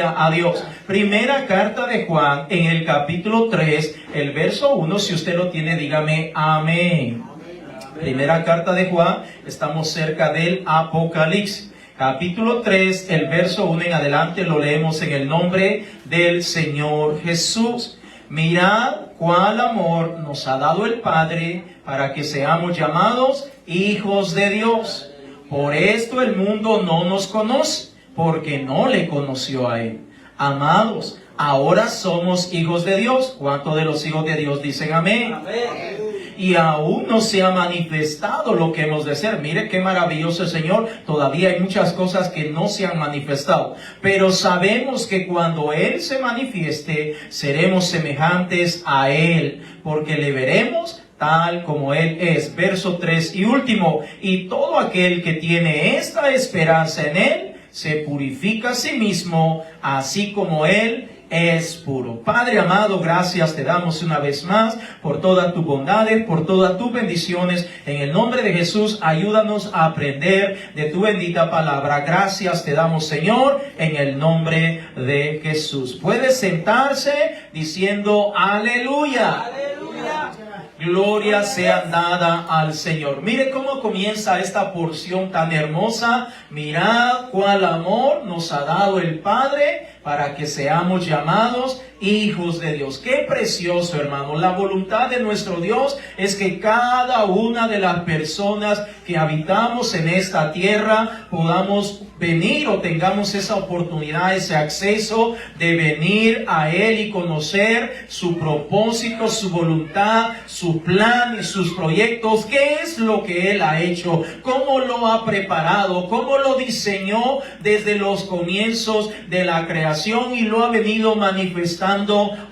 a Dios. Primera carta de Juan, en el capítulo 3, el verso 1, si usted lo tiene, dígame amén. Primera carta de Juan, estamos cerca del Apocalipsis. Capítulo 3, el verso 1 en adelante, lo leemos en el nombre del Señor Jesús. Mirad cuál amor nos ha dado el Padre para que seamos llamados hijos de Dios. Por esto el mundo no nos conoce, porque no le conoció a Él. Amados, ahora somos hijos de Dios. ¿Cuántos de los hijos de Dios dicen amén? Amén. Y aún no se ha manifestado lo que hemos de ser. Mire qué maravilloso el Señor. Todavía hay muchas cosas que no se han manifestado. Pero sabemos que cuando Él se manifieste, seremos semejantes a Él, porque le veremos tal como Él es. Verso 3 y último. Y todo aquel que tiene esta esperanza en Él, se purifica a sí mismo, así como Él es puro. Padre amado, gracias te damos una vez más por todas tus bondades, por todas tus bendiciones. En el nombre de Jesús, ayúdanos a aprender de tu bendita palabra. Gracias te damos, Señor, en el nombre de Jesús. Puede sentarse diciendo aleluya. Aleluya. Gloria sea dada al Señor. Mire cómo comienza esta porción tan hermosa. Mirad cuál amor nos ha dado el Padre para que seamos llamados hijos de Dios. Qué precioso, hermano. La voluntad de nuestro Dios es que cada una de las personas que habitamos en esta tierra podamos venir o tengamos esa oportunidad, ese acceso de venir a Él y conocer su propósito, su voluntad, su plan y sus proyectos. ¿Qué es lo que Él ha hecho? ¿Cómo lo ha preparado? ¿Cómo lo diseñó desde los comienzos de la creación y lo ha venido manifestando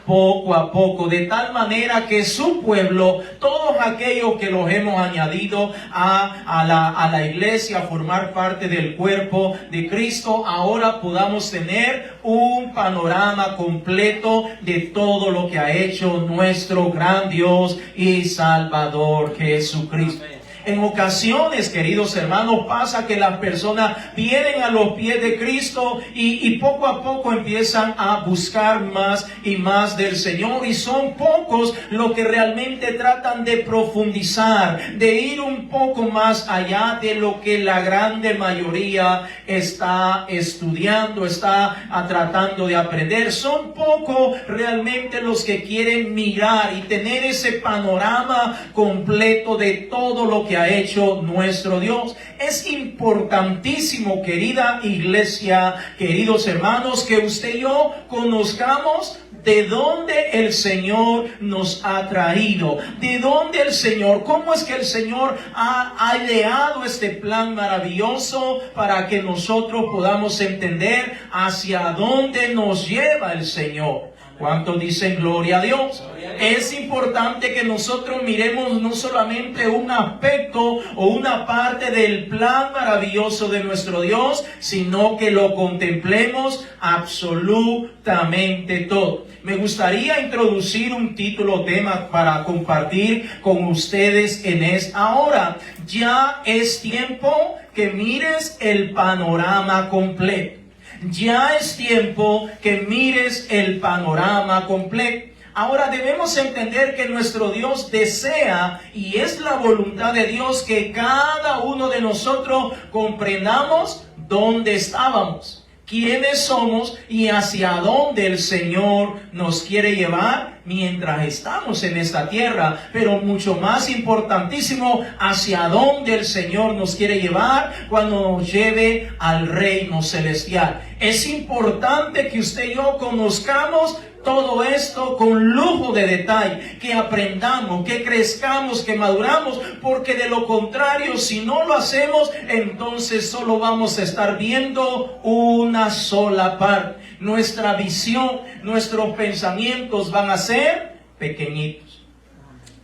poco a poco, de tal manera que su pueblo, todos aquellos que los hemos añadido a la iglesia, a formar parte del cuerpo de Cristo, ahora podamos tener un panorama completo de todo lo que ha hecho nuestro gran Dios y Salvador Jesucristo. En ocasiones, queridos hermanos, pasa que las personas vienen a los pies de Cristo y poco a poco empiezan a buscar más y más del Señor. Y son pocos los que realmente tratan de profundizar, de ir un poco más allá de lo que la grande mayoría está estudiando, está tratando de aprender. Son pocos realmente los que quieren mirar y tener ese panorama completo de todo lo que ha hecho nuestro Dios. Es importantísimo, querida iglesia, queridos hermanos, que usted y yo conozcamos de dónde el Señor nos ha traído, de dónde el Señor, cómo es que el Señor ha ideado este plan maravilloso para que nosotros podamos entender hacia dónde nos lleva el Señor. ¿Cuántos dicen gloria a Dios? Es importante que nosotros miremos no solamente un aspecto o una parte del plan maravilloso de nuestro Dios, sino que lo contemplemos absolutamente todo. Me gustaría introducir un título tema para compartir con ustedes en esta hora. Ya es tiempo que mires el panorama completo. Ya es tiempo que mires el panorama completo. Ahora debemos entender que nuestro Dios desea, y es la voluntad de Dios, que cada uno de nosotros comprendamos dónde estábamos, quiénes somos y hacia dónde el Señor nos quiere llevar mientras estamos en esta tierra. Pero mucho más importantísimo, hacia dónde el Señor nos quiere llevar cuando nos lleve al reino celestial. Es importante que usted y yo conozcamos todo esto con lujo de detalle, que aprendamos, que crezcamos, que maduramos, porque de lo contrario, si no lo hacemos, entonces solo vamos a estar viendo una sola parte. Nuestra visión, nuestros pensamientos van a ser pequeñitos,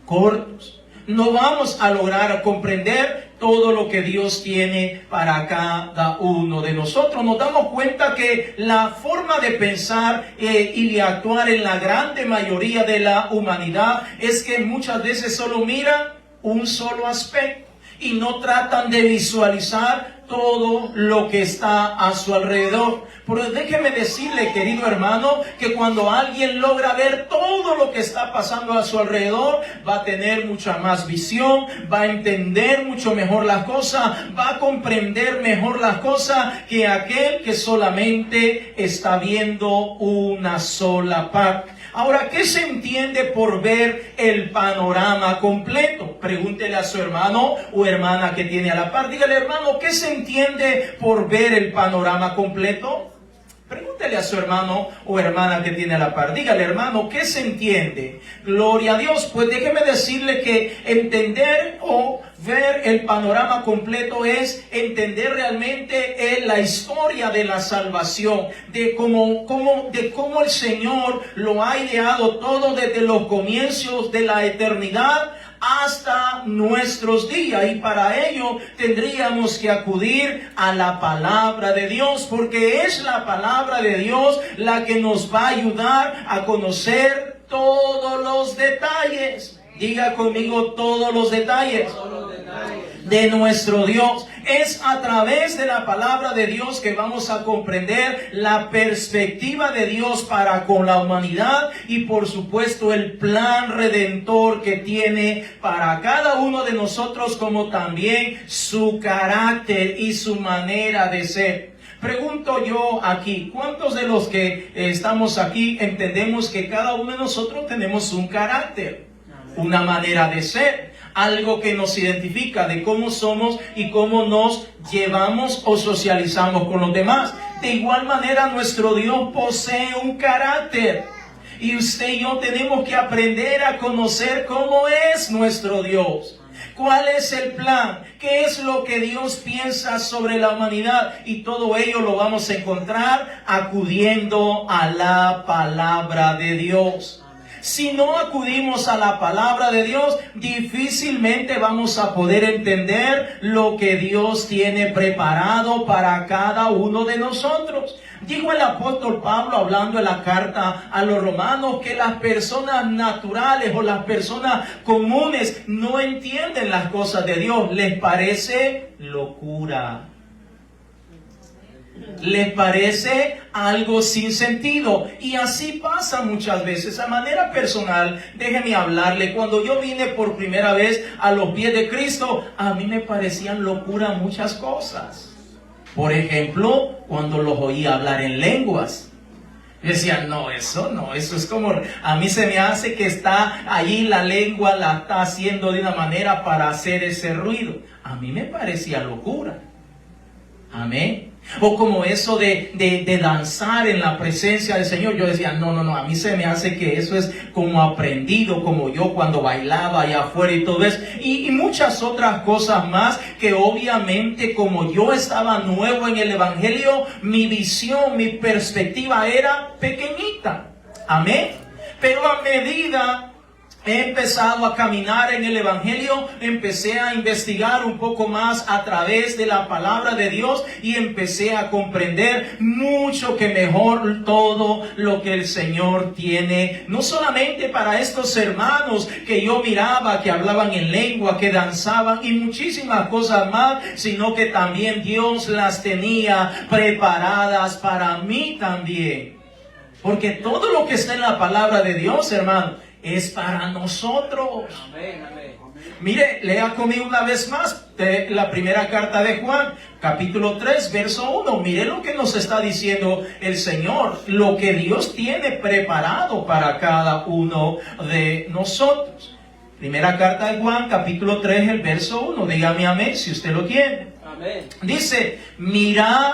cortos. No vamos a lograr comprender todo lo que Dios tiene para cada uno de nosotros. Nos damos cuenta que la forma de pensar y de actuar en la grande mayoría de la humanidad es que muchas veces solo miran un solo aspecto y no tratan de visualizar todo lo que está a su alrededor. Pero déjeme decirle, querido hermano, que cuando alguien logra ver todo lo que está pasando a su alrededor, va a tener mucha más visión, va a entender mucho mejor las cosas, va a comprender mejor las cosas que aquel que solamente está viendo una sola parte. Ahora, ¿qué se entiende por ver el panorama completo? Pregúntele a su hermano o hermana que tiene a la par. Dígale, hermano, ¿qué se entiende por ver el panorama completo? Pregúntele a su hermano o hermana que tiene a la par. Dígale, hermano, ¿qué se entiende? Gloria a Dios. Pues déjeme decirle que entender o ver el panorama completo es entender realmente la historia de la salvación, de cómo el Señor lo ha ideado todo desde los comienzos de la eternidad hasta nuestros días, y para ello tendríamos que acudir a la palabra de Dios, porque es la palabra de Dios la que nos va a ayudar a conocer todos los detalles. Diga conmigo, todos los detalles de nuestro Dios. Es a través de la palabra de Dios que vamos a comprender la perspectiva de Dios para con la humanidad y por supuesto el plan redentor que tiene para cada uno de nosotros, como también su carácter y su manera de ser. Pregunto yo aquí, ¿cuántos de los que estamos aquí entendemos que cada uno de nosotros tenemos un carácter, una manera de ser, algo que nos identifica de cómo somos y cómo nos llevamos o socializamos con los demás? De igual manera, nuestro Dios posee un carácter. Y usted y yo tenemos que aprender a conocer cómo es nuestro Dios. ¿Cuál es el plan? ¿Qué es lo que Dios piensa sobre la humanidad? Y todo ello lo vamos a encontrar acudiendo a la palabra de Dios. Si no acudimos a la palabra de Dios, difícilmente vamos a poder entender lo que Dios tiene preparado para cada uno de nosotros. Dijo el apóstol Pablo, hablando en la carta a los romanos, que las personas naturales o las personas comunes no entienden las cosas de Dios. Les parece locura. Les parece algo sin sentido. Y así pasa muchas veces. A manera personal, déjeme hablarle. Cuando yo vine por primera vez a los pies de Cristo, a mí me parecían locura muchas cosas. Por ejemplo, cuando los oí hablar en lenguas. Decían, no, eso es como, a mí se me hace que está allí la lengua, la está haciendo de una manera para hacer ese ruido. A mí me parecía locura. Amén. O como eso de danzar en la presencia del Señor. Yo decía, no, a mí se me hace que eso es como aprendido, como yo cuando bailaba allá afuera y todo eso. Y muchas otras cosas más que obviamente, como yo estaba nuevo en el Evangelio, mi visión, mi perspectiva era pequeñita. Amén. Pero a medida he empezado a caminar en el Evangelio, empecé a investigar un poco más a través de la palabra de Dios y empecé a comprender mucho que mejor todo lo que el Señor tiene, no solamente para estos hermanos que yo miraba, que hablaban en lengua, que danzaban y muchísimas cosas más, sino que también Dios las tenía preparadas para mí también. Porque todo lo que está en la palabra de Dios, hermano, es para nosotros. Amén, amén. Mire, lea conmigo una vez más de la primera carta de Juan, capítulo 3, verso 1. Mire lo que nos está diciendo el Señor, lo que Dios tiene preparado para cada uno de nosotros. Primera carta de Juan, capítulo 3, el verso 1. Dígame amén si usted lo tiene. Amén. Dice, mirad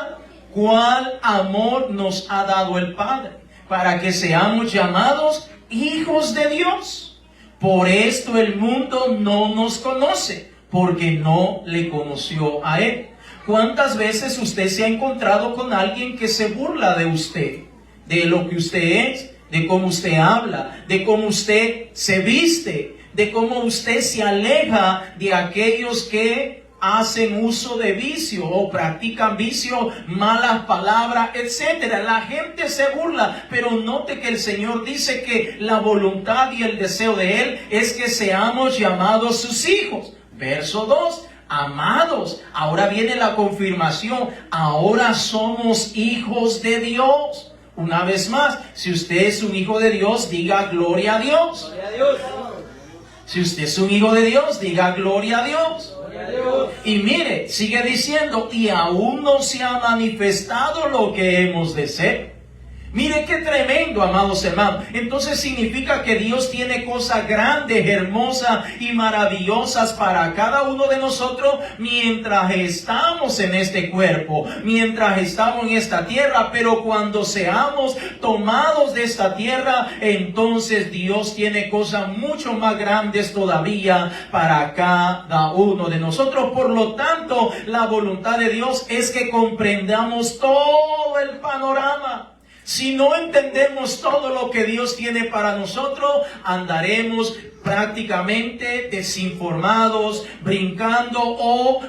cuál amor nos ha dado el Padre, para que seamos llamados hijos de Dios. Por esto el mundo no nos conoce, porque no le conoció a Él. ¿Cuántas veces usted se ha encontrado con alguien que se burla de usted, de lo que usted es, de cómo usted habla, de cómo usted se viste, de cómo usted se aleja de aquellos que hacen uso de vicio o practican vicio, malas palabras, etcétera? La gente se burla, pero note que el Señor dice que la voluntad y el deseo de Él es que seamos llamados sus hijos. Verso 2. Amados, ahora viene la confirmación. Ahora somos hijos de Dios. Una vez más, si usted es un hijo de Dios, diga gloria a Dios. Gloria a Dios. Si usted es un hijo de Dios, diga gloria a Dios. Gloria a Dios. Y mire, sigue diciendo, y aún no se ha manifestado lo que hemos de ser. Mire qué tremendo, amados hermanos. Entonces significa que Dios tiene cosas grandes, hermosas y maravillosas para cada uno de nosotros mientras estamos en este cuerpo, mientras estamos en esta tierra. Pero cuando seamos tomados de esta tierra, entonces Dios tiene cosas mucho más grandes todavía para cada uno de nosotros. Por lo tanto, la voluntad de Dios es que comprendamos todo el panorama. Si no entendemos todo lo que Dios tiene para nosotros, andaremos prácticamente desinformados, brincando o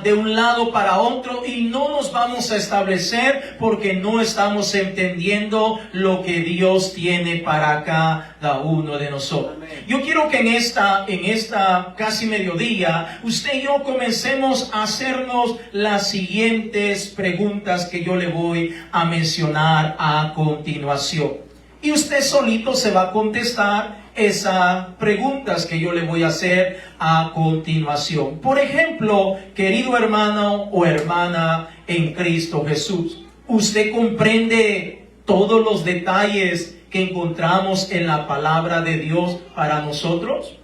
de un lado para otro, y no nos vamos a establecer porque no estamos entendiendo lo que Dios tiene para cada uno de nosotros. Yo quiero que en esta casi mediodía, usted y yo comencemos a hacernos las siguientes preguntas que yo le voy a mencionar a continuación. Y usted solito se va a contestar esas preguntas que yo le voy a hacer a continuación. Por ejemplo, querido hermano o hermana en Cristo Jesús, ¿usted comprende todos los detalles que encontramos en la palabra de Dios para nosotros?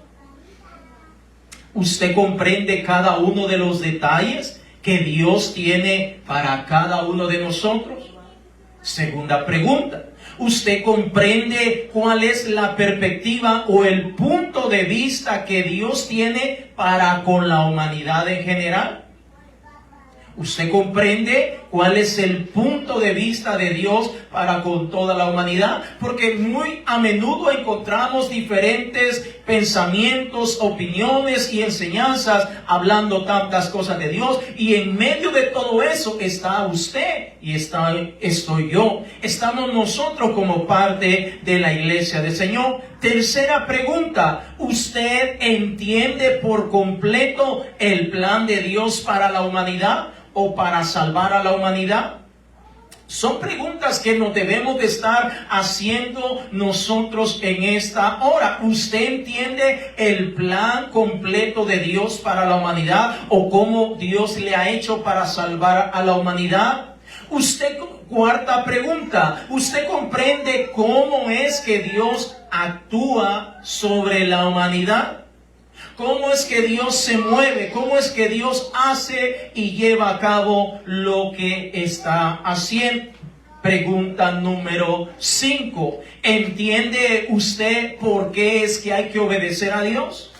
¿Usted comprende cada uno de los detalles que Dios tiene para cada uno de nosotros? Segunda pregunta. ¿Usted comprende cuál es la perspectiva o el punto de vista que Dios tiene para con la humanidad en general? ¿Usted comprende cuál es el punto de vista de Dios para con toda la humanidad? Porque muy a menudo encontramos diferentes pensamientos, opiniones y enseñanzas hablando tantas cosas de Dios. Y en medio de todo eso está usted y estoy yo. Estamos nosotros como parte de la iglesia del Señor. Tercera pregunta. ¿Usted entiende por completo el plan de Dios para la humanidad o para salvar a la humanidad? Son preguntas que nos debemos de estar haciendo nosotros en esta hora. ¿Usted entiende el plan completo de Dios para la humanidad o cómo Dios le ha hecho para salvar a la humanidad? Cuarta pregunta. ¿Usted comprende cómo es que Dios actúa sobre la humanidad? ¿Cómo es que Dios se mueve? ¿Cómo es que Dios hace y lleva a cabo lo que está haciendo? Pregunta número 5. ¿Entiende usted por qué es que hay que obedecer a Dios?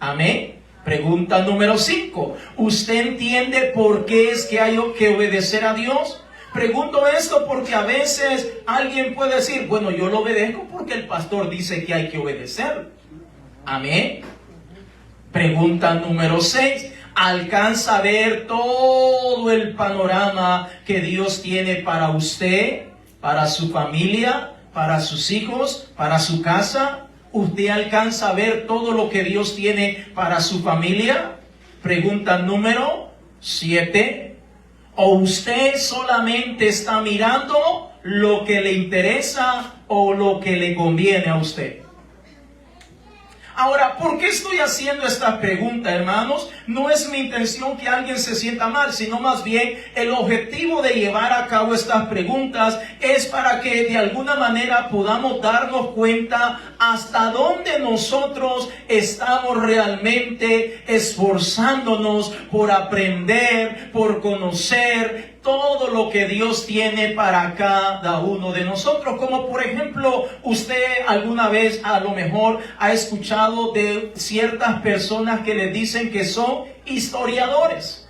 Amén. Pregunta número 5. ¿Usted entiende por qué es que hay que obedecer a Dios? Pregunto esto porque a veces alguien puede decir, bueno, yo lo obedezco porque el pastor dice que hay que obedecer. Amén. Pregunta número 6. ¿Alcanza a ver todo el panorama que Dios tiene para usted, para su familia, para sus hijos, para su casa? ¿Usted alcanza a ver todo lo que Dios tiene para su familia? Pregunta número 7. ¿O usted solamente está mirando lo que le interesa o lo que le conviene a usted? Ahora, ¿por qué estoy haciendo esta pregunta, hermanos? No es mi intención que alguien se sienta mal, sino más bien el objetivo de llevar a cabo estas preguntas es para que de alguna manera podamos darnos cuenta hasta dónde nosotros estamos realmente esforzándonos por aprender, por conocer todo lo que Dios tiene para cada uno de nosotros. Como por ejemplo, usted alguna vez a lo mejor ha escuchado de ciertas personas que le dicen que son historiadores,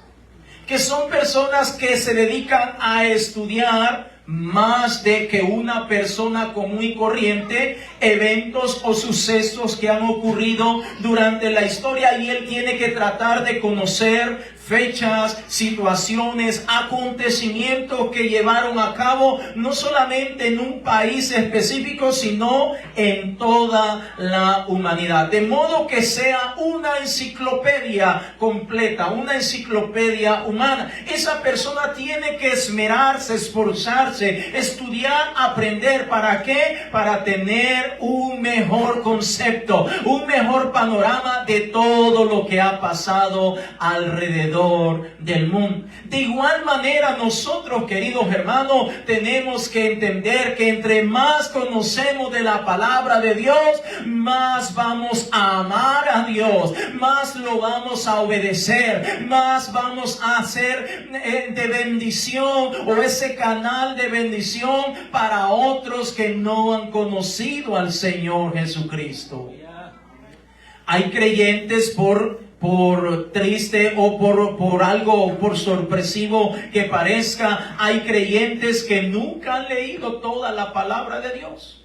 que son personas que se dedican a estudiar más de que una persona común y corriente, eventos o sucesos que han ocurrido durante la historia, y él tiene que tratar de conocer fechas, situaciones, acontecimientos que llevaron a cabo no solamente en un país específico, sino en toda la humanidad. De modo que sea una enciclopedia completa, una enciclopedia humana. Esa persona tiene que esmerarse, esforzarse, estudiar, aprender. ¿Para qué? Para tener un mejor concepto, un mejor panorama de todo lo que ha pasado alrededor del mundo. De igual manera, nosotros, queridos hermanos, tenemos que entender que entre más conocemos de la palabra de Dios, más vamos a amar a Dios, más lo vamos a obedecer, más vamos a hacer de bendición, o ese canal de bendición para otros que no han conocido al Señor Jesucristo. Hay creyentes por triste o por algo, por sorpresivo que parezca, hay creyentes que nunca han leído toda la palabra de Dios.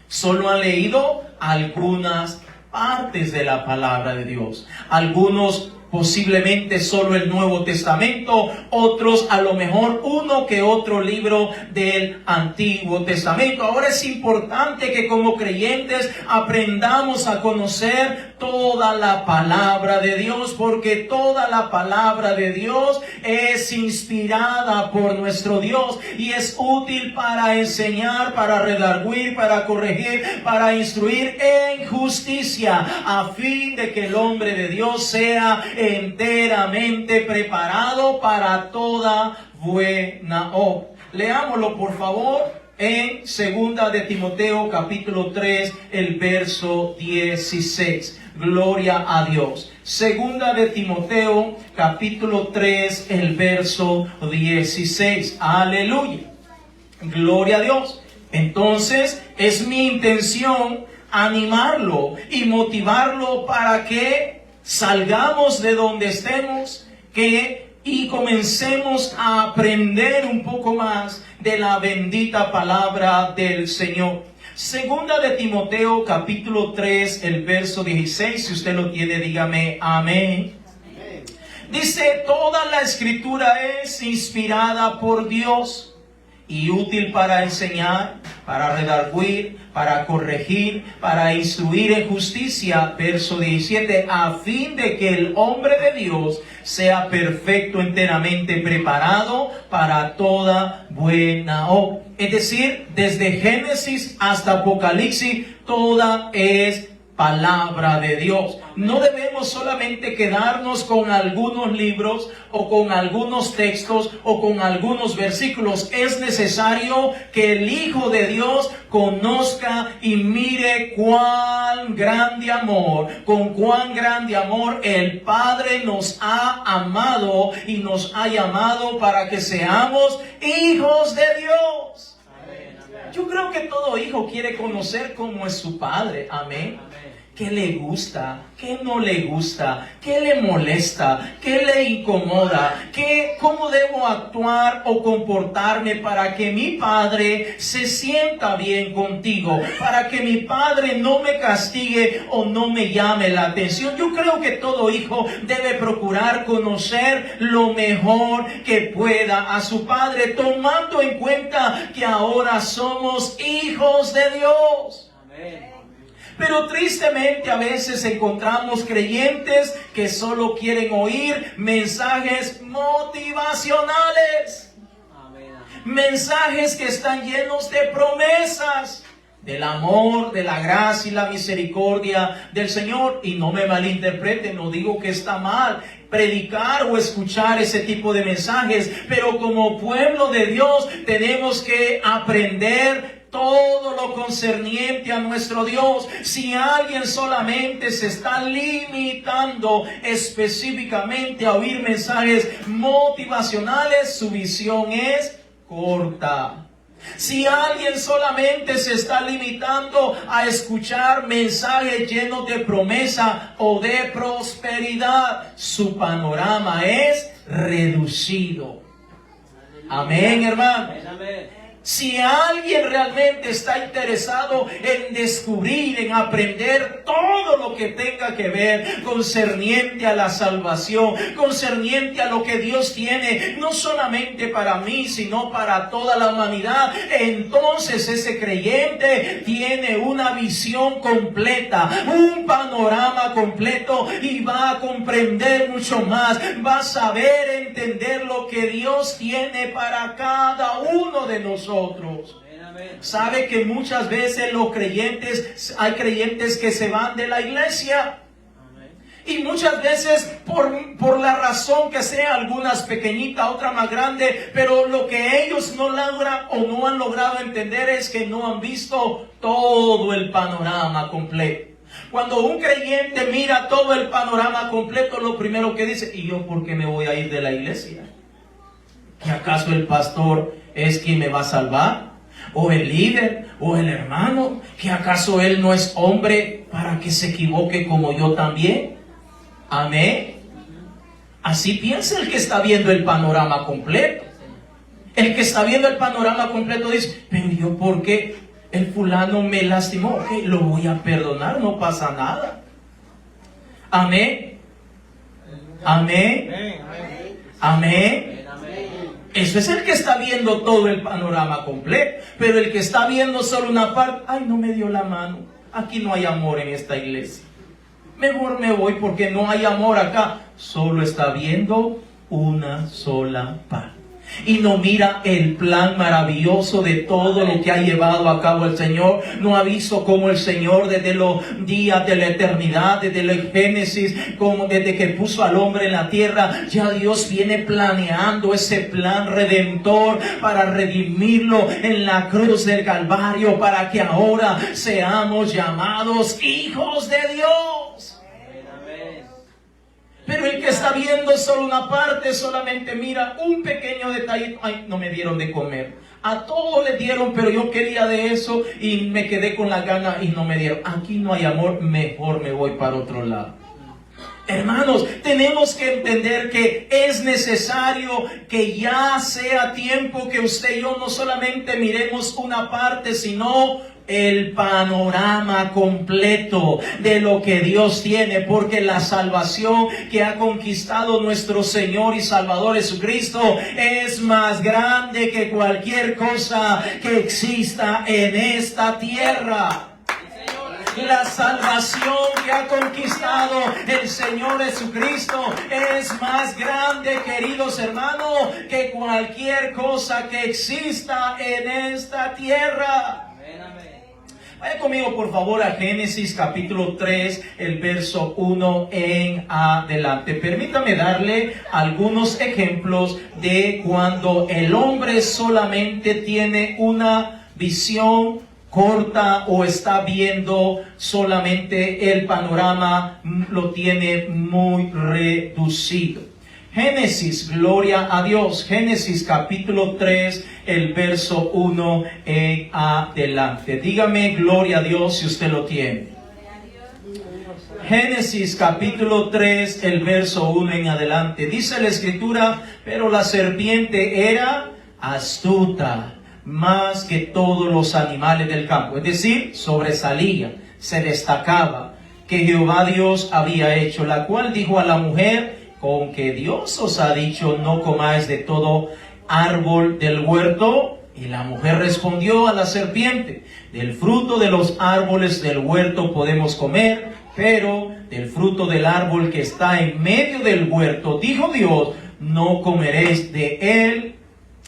Solo han leído algunas partes de la palabra de Dios. Algunos posiblemente solo el Nuevo Testamento, otros a lo mejor uno que otro libro del Antiguo Testamento. Ahora es importante que como creyentes aprendamos a conocer toda la palabra de Dios, porque toda la palabra de Dios es inspirada por nuestro Dios y es útil para enseñar, para redarguir, para corregir, para instruir en justicia, a fin de que el hombre de Dios sea enteramente preparado para toda buena obra. Leámoslo por favor en 2 de Timoteo capítulo 3, el verso 16. Gloria a Dios. 2 de Timoteo capítulo 3, el verso 16. Aleluya. Gloria a Dios. Entonces es mi intención animarlo y motivarlo para que salgamos de donde estemos y comencemos a aprender un poco más de la bendita palabra del Señor. 2 de Timoteo capítulo 3, el verso 16, si usted lo tiene, dígame amén. Dice: toda la escritura es inspirada por Dios y útil para enseñar, para redarguir, para corregir, para instruir en justicia. Verso 17, a fin de que el hombre de Dios sea perfecto, enteramente preparado para toda buena obra. Es decir, desde Génesis hasta Apocalipsis, toda es palabra de Dios. No debemos solamente quedarnos con algunos libros o con algunos textos o con algunos versículos. Es necesario que el Hijo de Dios conozca y mire cuán grande amor, con cuán grande amor el Padre nos ha amado y nos ha llamado para que seamos hijos de Dios. Yo creo que todo hijo quiere conocer cómo es su padre. Amén. ¿Qué le gusta? ¿Qué no le gusta? ¿Qué le molesta? ¿Qué le incomoda? ¿Cómo debo actuar o comportarme para que mi padre se sienta bien contigo? Para que mi padre no me castigue o no me llame la atención. Yo creo que todo hijo debe procurar conocer lo mejor que pueda a su padre, tomando en cuenta que ahora somos hijos de Dios. Amén. Pero tristemente a veces encontramos creyentes que solo quieren oír mensajes motivacionales. Mensajes que están llenos de promesas del amor, de la gracia y la misericordia del Señor. Y no me malinterpreten, no digo que está mal predicar o escuchar ese tipo de mensajes, pero como pueblo de Dios tenemos que aprender todo lo concerniente a nuestro Dios. Si alguien solamente se está limitando específicamente a oír mensajes motivacionales, su visión es corta. Si alguien solamente se está limitando a escuchar mensajes llenos de promesa o de prosperidad, su panorama es reducido. Amén, hermano. Si alguien realmente está interesado en descubrir, en aprender todo lo que tenga que ver concerniente a la salvación, concerniente a lo que Dios tiene, no solamente para mí, sino para toda la humanidad, entonces ese creyente tiene una visión completa, un panorama completo, y va a comprender mucho más, va a saber entender lo que Dios tiene para cada uno de nosotros. Sabe que muchas veces hay creyentes que se van de la iglesia. Y muchas veces por la razón que sea, algunas pequeñitas, otras más grandes, pero lo que ellos no logran o no han logrado entender es que no han visto todo el panorama completo. Cuando un creyente mira todo el panorama completo, lo primero que dice: ¿y yo por qué me voy a ir de la iglesia? ¿Que acaso el pastor es quien me va a salvar? ¿O el líder? ¿O el hermano? ¿Que acaso él no es hombre para que se equivoque como yo también? Amén. Así piensa el que está viendo el panorama completo. El que está viendo el panorama completo dice: pero yo, ¿por qué el fulano me lastimó? Ok, lo voy a perdonar, no pasa nada. Amén. Amén. Amén. Eso es el que está viendo todo el panorama completo. Pero el que está viendo solo una parte: ay, no me dio la mano, aquí no hay amor en esta iglesia, mejor me voy porque no hay amor acá. Solo está viendo una sola parte. Y no mira el plan maravilloso de todo lo que ha llevado a cabo el Señor. No ha visto cómo el Señor desde los días de la eternidad, desde el Génesis, como desde que puso al hombre en la tierra, ya Dios viene planeando ese plan redentor para redimirlo en la cruz del Calvario, para que ahora seamos llamados hijos de Dios. Pero el que está viendo solo una parte, solamente mira un pequeño detallito: ay, no me dieron de comer, a todos les dieron, pero yo quería de eso y me quedé con la gana y no me dieron. Aquí no hay amor, mejor me voy para otro lado. Hermanos, tenemos que entender que es necesario que ya sea tiempo que usted y yo no solamente miremos una parte, sino el panorama completo de lo que Dios tiene, porque la salvación que ha conquistado nuestro Señor y Salvador Jesucristo es más grande que cualquier cosa que exista en esta tierra. La salvación que ha conquistado el Señor Jesucristo es más grande, queridos hermanos, que cualquier cosa que exista en esta tierra. Vaya conmigo por favor a Génesis capítulo 3, el verso 1 en adelante. Permítame darle algunos ejemplos de cuando el hombre solamente tiene una visión corta o está viendo solamente el panorama, lo tiene muy reducido. Génesis, gloria a Dios. Génesis capítulo 3, el verso 1 en adelante. Dígame gloria a Dios si usted lo tiene. Génesis capítulo 3, el verso 1 en adelante. Dice la escritura: pero la serpiente era astuta más que todos los animales del campo. Es decir, sobresalía, se destacaba, que Jehová Dios había hecho, la cual dijo a la mujer: con que Dios os ha dicho, no comáis de todo árbol del huerto. Y la mujer respondió a la serpiente: del fruto de los árboles del huerto podemos comer, pero del fruto del árbol que está en medio del huerto, dijo Dios, no comeréis de él,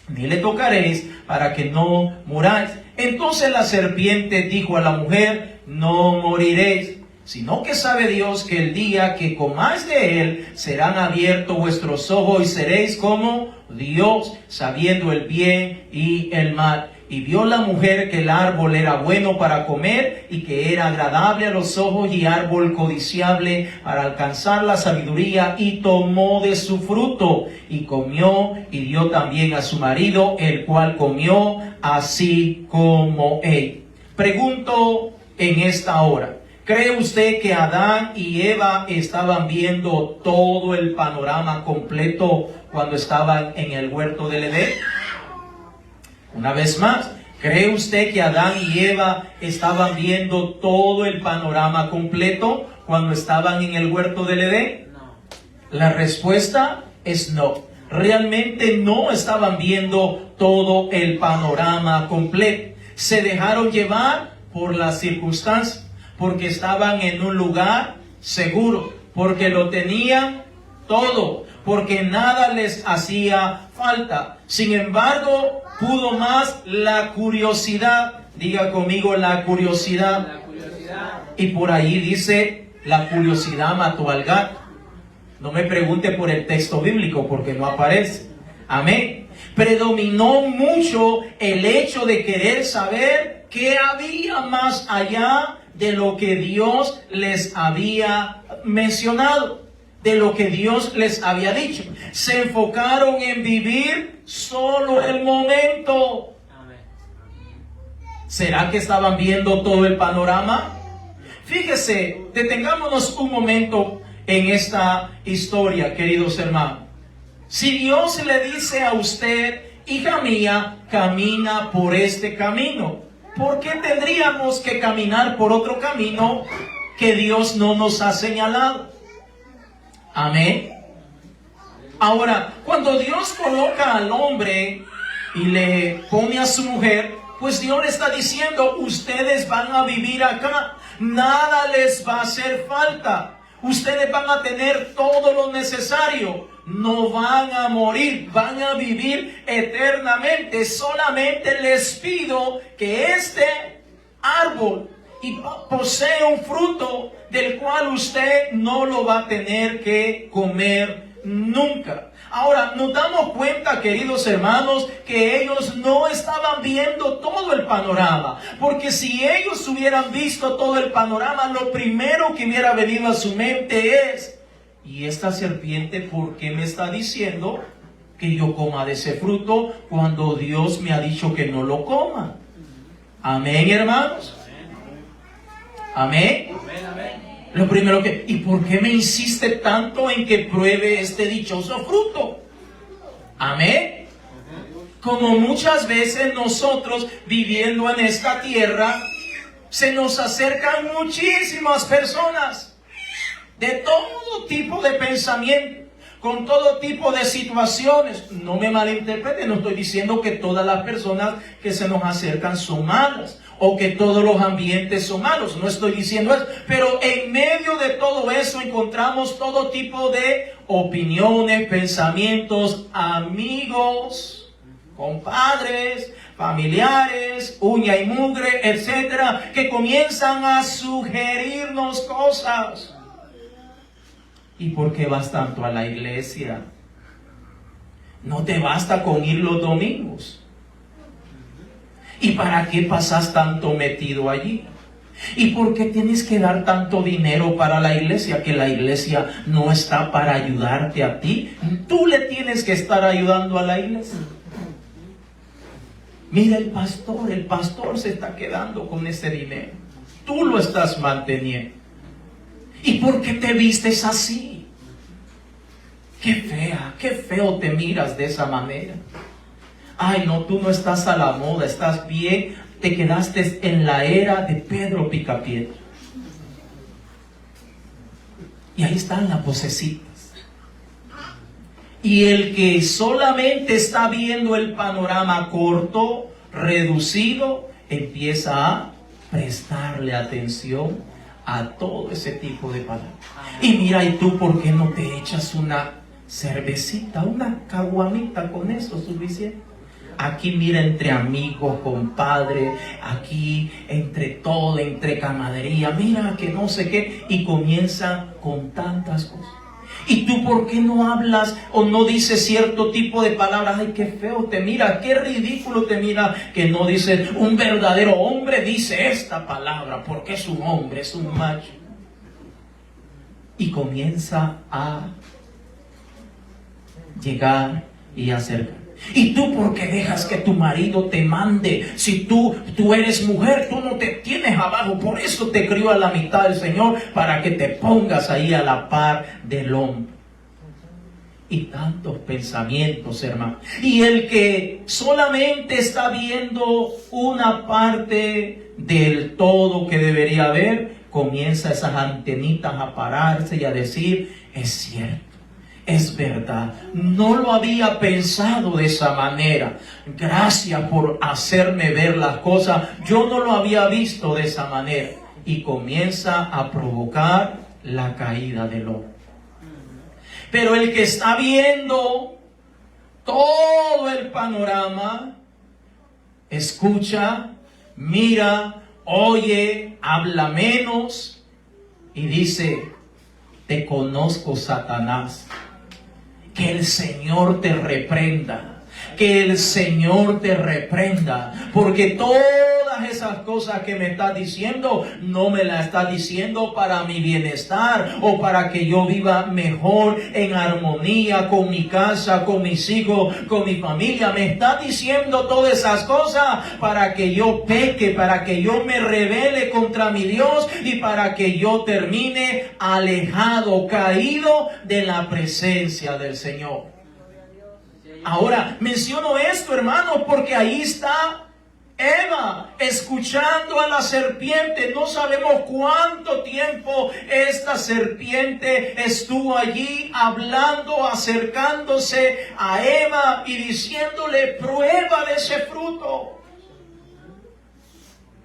ni le tocaréis, para que no muráis. Entonces la serpiente dijo a la mujer: no moriréis, sino que sabe Dios que el día que comáis de él, serán abiertos vuestros ojos y seréis como Dios, sabiendo el bien y el mal. Y vio la mujer que el árbol era bueno para comer y que era agradable a los ojos y árbol codiciable para alcanzar la sabiduría, y tomó de su fruto y comió y dio también a su marido, el cual comió así como él. Pregunto en esta hora: ¿cree usted que Adán y Eva estaban viendo todo el panorama completo cuando estaban en el huerto del Edén? Una vez más, ¿cree usted que Adán y Eva estaban viendo todo el panorama completo cuando estaban en el huerto del Edén? No. La respuesta es no. Realmente no estaban viendo todo el panorama completo. Se dejaron llevar por las circunstancias, porque estaban en un lugar seguro, porque lo tenían todo, porque nada les hacía falta. Sin embargo, pudo más la curiosidad. Diga conmigo, la curiosidad. La curiosidad. Y por ahí dice, la curiosidad mató al gato. No me pregunte por el texto bíblico porque no aparece. Amén. Predominó mucho el hecho de querer saber qué había más allá de lo que Dios les había mencionado, de lo que Dios les había dicho. Se enfocaron en vivir solo el momento. ¿Será que estaban viendo todo el panorama? Fíjese, detengámonos un momento en esta historia, queridos hermanos. Si Dios le dice a usted, hija mía, camina por este camino, ¿por qué tendríamos que caminar por otro camino que Dios no nos ha señalado? Amén. Ahora, cuando Dios coloca al hombre y le pone a su mujer, pues Dios le está diciendo, ustedes van a vivir acá, nada les va a hacer falta. Ustedes van a tener todo lo necesario. No van a morir, van a vivir eternamente. Solamente les pido que este árbol posee un fruto del cual usted no lo va a tener que comer nunca. Ahora, nos damos cuenta, queridos hermanos, que ellos no estaban viendo todo el panorama. Porque si ellos hubieran visto todo el panorama, lo primero que hubiera venido a su mente es, ¿y esta serpiente por qué me está diciendo que yo coma de ese fruto cuando Dios me ha dicho que no lo coma? Amén, hermanos. Amén. Amén, amén. Lo primero que, ¿y por qué me insiste tanto en que pruebe este dichoso fruto? Amén. Como muchas veces nosotros viviendo en esta tierra, se nos acercan muchísimas personas de todo tipo de pensamiento, con todo tipo de situaciones. No me malinterpreten, no estoy diciendo que todas las personas que se nos acercan son malas, o que todos los ambientes son malos, no estoy diciendo eso, pero en medio de todo eso encontramos todo tipo de opiniones, pensamientos, amigos, compadres, familiares, uña y mugre, etcétera, que comienzan a sugerirnos cosas. ¿Y por qué vas tanto a la iglesia? No te basta con ir los domingos. ¿Y para qué pasas tanto metido allí? ¿Y por qué tienes que dar tanto dinero para la iglesia? Que la iglesia no está para ayudarte a ti. Tú le tienes que estar ayudando a la iglesia. Mira el pastor se está quedando con ese dinero. Tú lo estás manteniendo. ¿Y por qué te vistes así? Qué fea, qué feo te miras de esa manera. Ay, no, tú no estás a la moda, estás bien, te quedaste en la era de Pedro Picapiedra. Y ahí están las vocecitas. Y el que solamente está viendo el panorama corto, reducido, empieza a prestarle atención a todo ese tipo de palabras. Y mira, ¿y tú por qué no te echas una cervecita, una caguamita con eso suficiente? Aquí mira, entre amigos, compadre, aquí entre todo, entre camaradería, mira que no sé qué, y comienza con tantas cosas. ¿Y tú por qué no hablas o no dices cierto tipo de palabras? Ay, qué feo te mira, qué ridículo te mira, que no dices, un verdadero hombre dice esta palabra, porque es un hombre, es un macho. Y comienza a llegar y acercar. ¿Y tú por qué dejas que tu marido te mande? Si tú eres mujer, tú no te tienes abajo. Por eso te crió a la mitad el Señor, para que te pongas ahí a la par del hombre. y tantos pensamientos, hermano. Y el que solamente está viendo una parte del todo que debería ver, comienza esas antenitas a pararse y a decir, es cierto. Es verdad, no lo había pensado de esa manera. Gracias por hacerme ver las cosas. Yo no lo había visto de esa manera. Y comienza a provocar la caída del hombre. Pero el que está viendo todo el panorama, escucha, mira, oye, habla menos y dice, te conozco, Satanás. Que el Señor te reprenda, que el Señor te reprenda, porque todas esas cosas que me estás diciendo, no me las estás diciendo para mi bienestar o para que yo viva mejor en armonía con mi casa, con mis hijos, con mi familia. Me estás diciendo todas esas cosas para que yo peque, para que yo me rebele contra mi Dios y para que yo termine alejado, caído de la presencia del Señor. Ahora, menciono esto, hermano, porque ahí está Eva escuchando a la serpiente. No sabemos cuánto tiempo esta serpiente estuvo allí hablando, acercándose a Eva y diciéndole, prueba de ese fruto.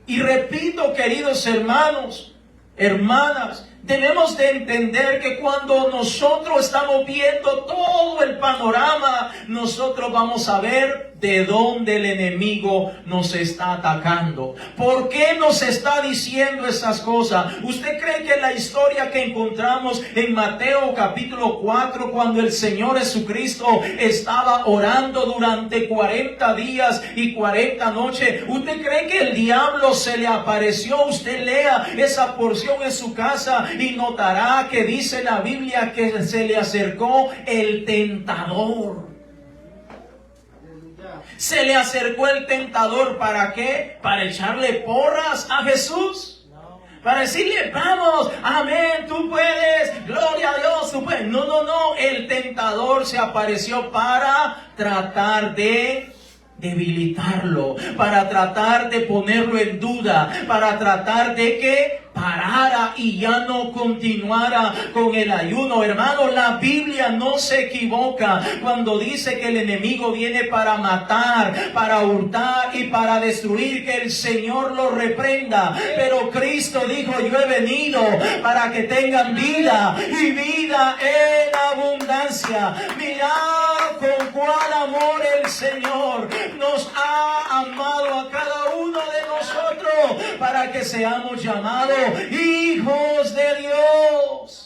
Y repito, queridos hermanos, hermanas, debemos de entender que cuando nosotros estamos viendo todo el panorama, nosotros vamos a ver de dónde el enemigo nos está atacando. ¿Por qué nos está diciendo esas cosas? ¿Usted cree que la historia que encontramos en Mateo capítulo 4, cuando el Señor Jesucristo estaba orando durante 40 días y 40 noches, ¿usted cree que el diablo se le apareció? Usted lea esa porción en su casa y notará que dice la Biblia que se le acercó el tentador. Se le acercó el tentador, ¿para qué? ¿Para echarle porras a Jesús? Para decirle, vamos, amén, tú puedes, gloria a Dios, tú puedes. No, el tentador se apareció para tratar de debilitarlo, para tratar de ponerlo en duda, para tratar de que parara y ya no continuara con el ayuno. Hermano, la Biblia no se equivoca cuando dice que el enemigo viene para matar, para hurtar y para destruir, que el Señor lo reprenda. Pero Cristo dijo, yo he venido para que tengan vida y vida en abundancia. Mirad con cuál amor el Señor nos ha amado a cada uno de nosotros para que seamos llamados hijos de Dios.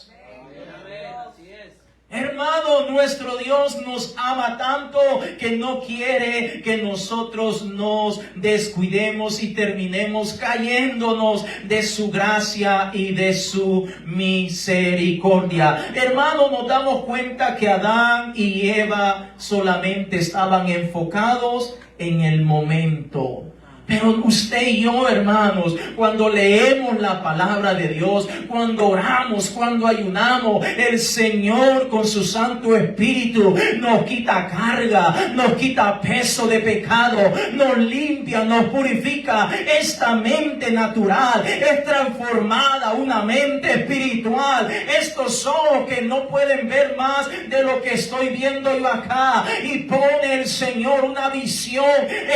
Hermano, nuestro Dios nos ama tanto que no quiere que nosotros nos descuidemos y terminemos cayéndonos de su gracia y de su misericordia. Hermano, nos damos cuenta que Adán y Eva solamente estaban enfocados en el momento. Pero usted y yo, hermanos, cuando leemos la palabra de Dios, cuando oramos, cuando ayunamos, el Señor con su Santo Espíritu nos quita carga, nos quita peso de pecado, nos limpia, nos purifica. Esta mente natural es transformada, una mente espiritual. Estos ojos que no pueden ver más de lo que estoy viendo yo acá, y pone el Señor una visión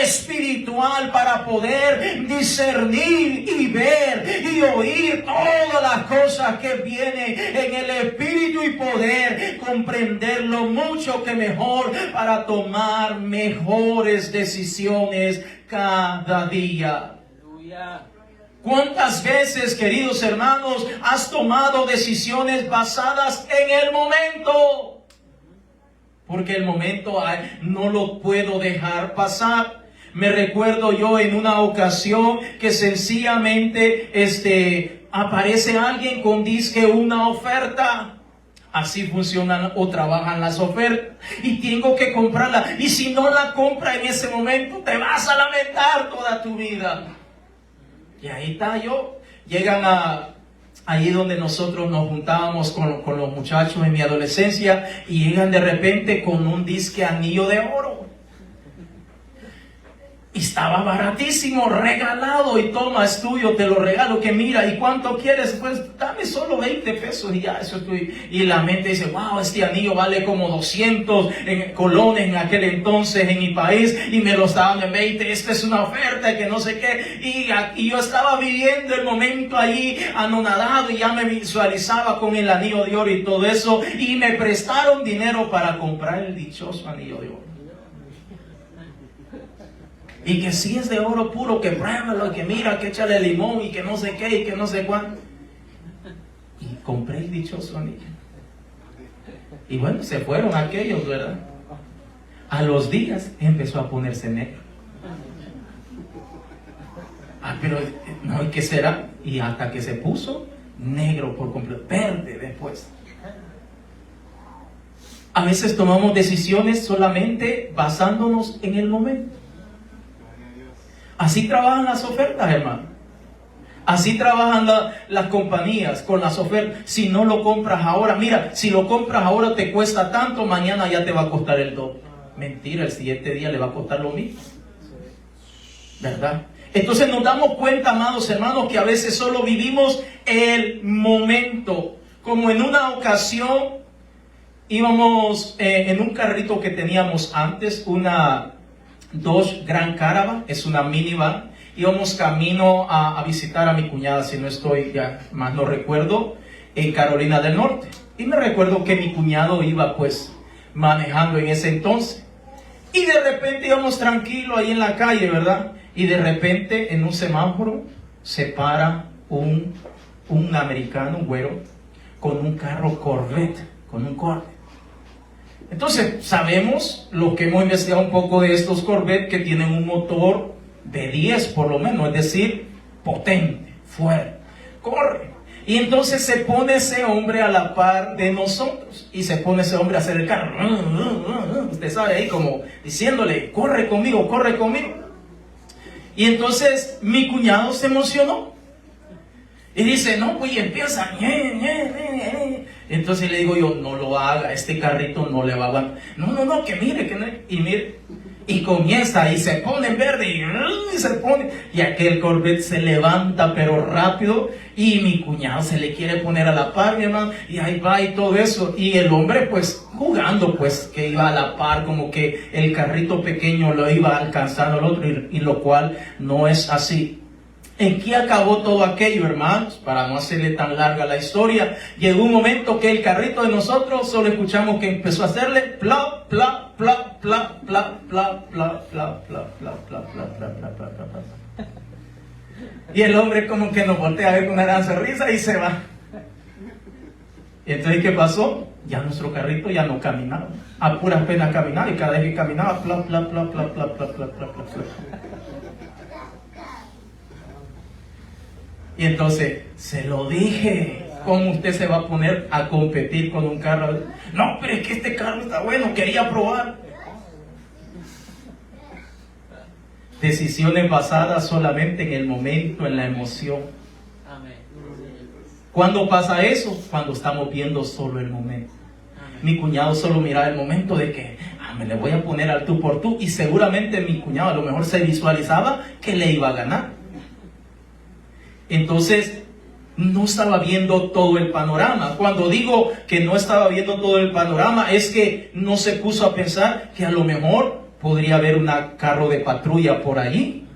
espiritual para poder discernir y ver y oír todas las cosas que vienen en el Espíritu y poder comprenderlo mucho que mejor para tomar mejores decisiones cada día. ¿Cuántas veces, queridos hermanos, has tomado decisiones basadas en el momento? Porque el momento no lo puedo dejar pasar. Me recuerdo yo en una ocasión que sencillamente aparece alguien con disque una oferta. Así funcionan o trabajan las ofertas. Y tengo que comprarla. Y si no la compra en ese momento, te vas a lamentar toda tu vida. Y ahí está yo. Llegan ahí donde nosotros nos juntábamos con los muchachos en mi adolescencia, y llegan de repente con un disque anillo de oro. Y estaba baratísimo, regalado, y toma, es tuyo, te lo regalo, que mira, ¿y cuánto quieres? Pues dame solo 20 pesos y ya, eso es tuyo. Y la mente dice, wow, este anillo vale como 200 colones en aquel entonces en mi país, y me lo estaban en 20, esta es una oferta, que no sé qué. Y yo estaba viviendo el momento allí anonadado, y ya me visualizaba con el anillo de oro y todo eso, y me prestaron dinero para comprar el dichoso anillo de oro. Y que si es de oro puro, que pruébalo, que mira, que échale limón y que no sé qué y que no sé cuánto. Y compré el dichoso anillo. Y bueno, se fueron aquellos, ¿verdad? A los días empezó a ponerse negro. Pero no, ¿y qué será? Y hasta que se puso negro por completo, verde después. A veces tomamos decisiones solamente basándonos en el momento. Así trabajan las ofertas, hermano. Así trabajan las compañías con las ofertas. Si no lo compras ahora, mira, si lo compras ahora te cuesta tanto, mañana ya te va a costar el doble. Mentira, el siguiente día le va a costar lo mismo, ¿verdad? Entonces nos damos cuenta, amados hermanos, que a veces solo vivimos el momento. Como en una ocasión íbamos en un carrito que teníamos antes, una Dodge Grand Caravan, es una minivan. Íbamos camino a visitar a mi cuñada, si no estoy, ya más no recuerdo, en Carolina del Norte. Y me recuerdo que mi cuñado iba pues manejando en ese entonces. Y de repente íbamos tranquilos ahí en la calle, ¿verdad? Y de repente en un semáforo se para un americano, un güero, con un carro Corvette, con un Corvette. Entonces, sabemos, lo que hemos investigado un poco de estos Corvette, que tienen un motor de 10 por lo menos, es decir, potente, fuerte, corre. Y entonces se pone ese hombre a la par de nosotros, y se pone ese hombre a hacer el carro. Usted sabe, ahí como diciéndole, corre conmigo, corre conmigo. Y entonces mi cuñado se emocionó. Y dice, no, pues y empieza. Entonces le digo yo, no lo haga, este carrito no le va a aguantar. No, que mire, y mire. Y comienza, y se pone en verde, y se pone. Y aquel Corvette se levanta, pero rápido. Y mi cuñado se le quiere poner a la par, mi hermano. Y ahí va y todo eso. Y el hombre, pues, jugando, pues, que iba a la par, como que el carrito pequeño lo iba alcanzando al otro. Y lo cual no es así. ¿En qué acabó todo aquello, hermanos? Para no hacerle tan larga la historia, llegó un momento que el carrito de nosotros solo escuchamos que empezó a hacerle plop, plop, plop, plop, plop, plop, plop, plop, plop, plop, plop, plop, plop, plop, plop. Y el hombre como que nos voltea a ver con una gran sonrisa y se va. Y entonces, ¿qué pasó? Ya nuestro carrito ya no caminaba. A puras penas caminaba, y cada vez que caminaba, plop, plop, plop, plop, plop, plop, plop, plop, plop. Y entonces, se lo dije, ¿cómo usted se va a poner a competir con un carro? No, pero es que este carro está bueno, quería probar. Decisiones basadas solamente en el momento, en la emoción. ¿Cuándo pasa eso? Cuando estamos viendo solo el momento. Mi cuñado solo miraba el momento de que, me le voy a poner al tú por tú, y seguramente mi cuñado a lo mejor se visualizaba que le iba a ganar. Entonces, no estaba viendo todo el panorama. Cuando digo que no estaba viendo todo el panorama, es que no se puso a pensar que a lo mejor podría haber un carro de patrulla por allí.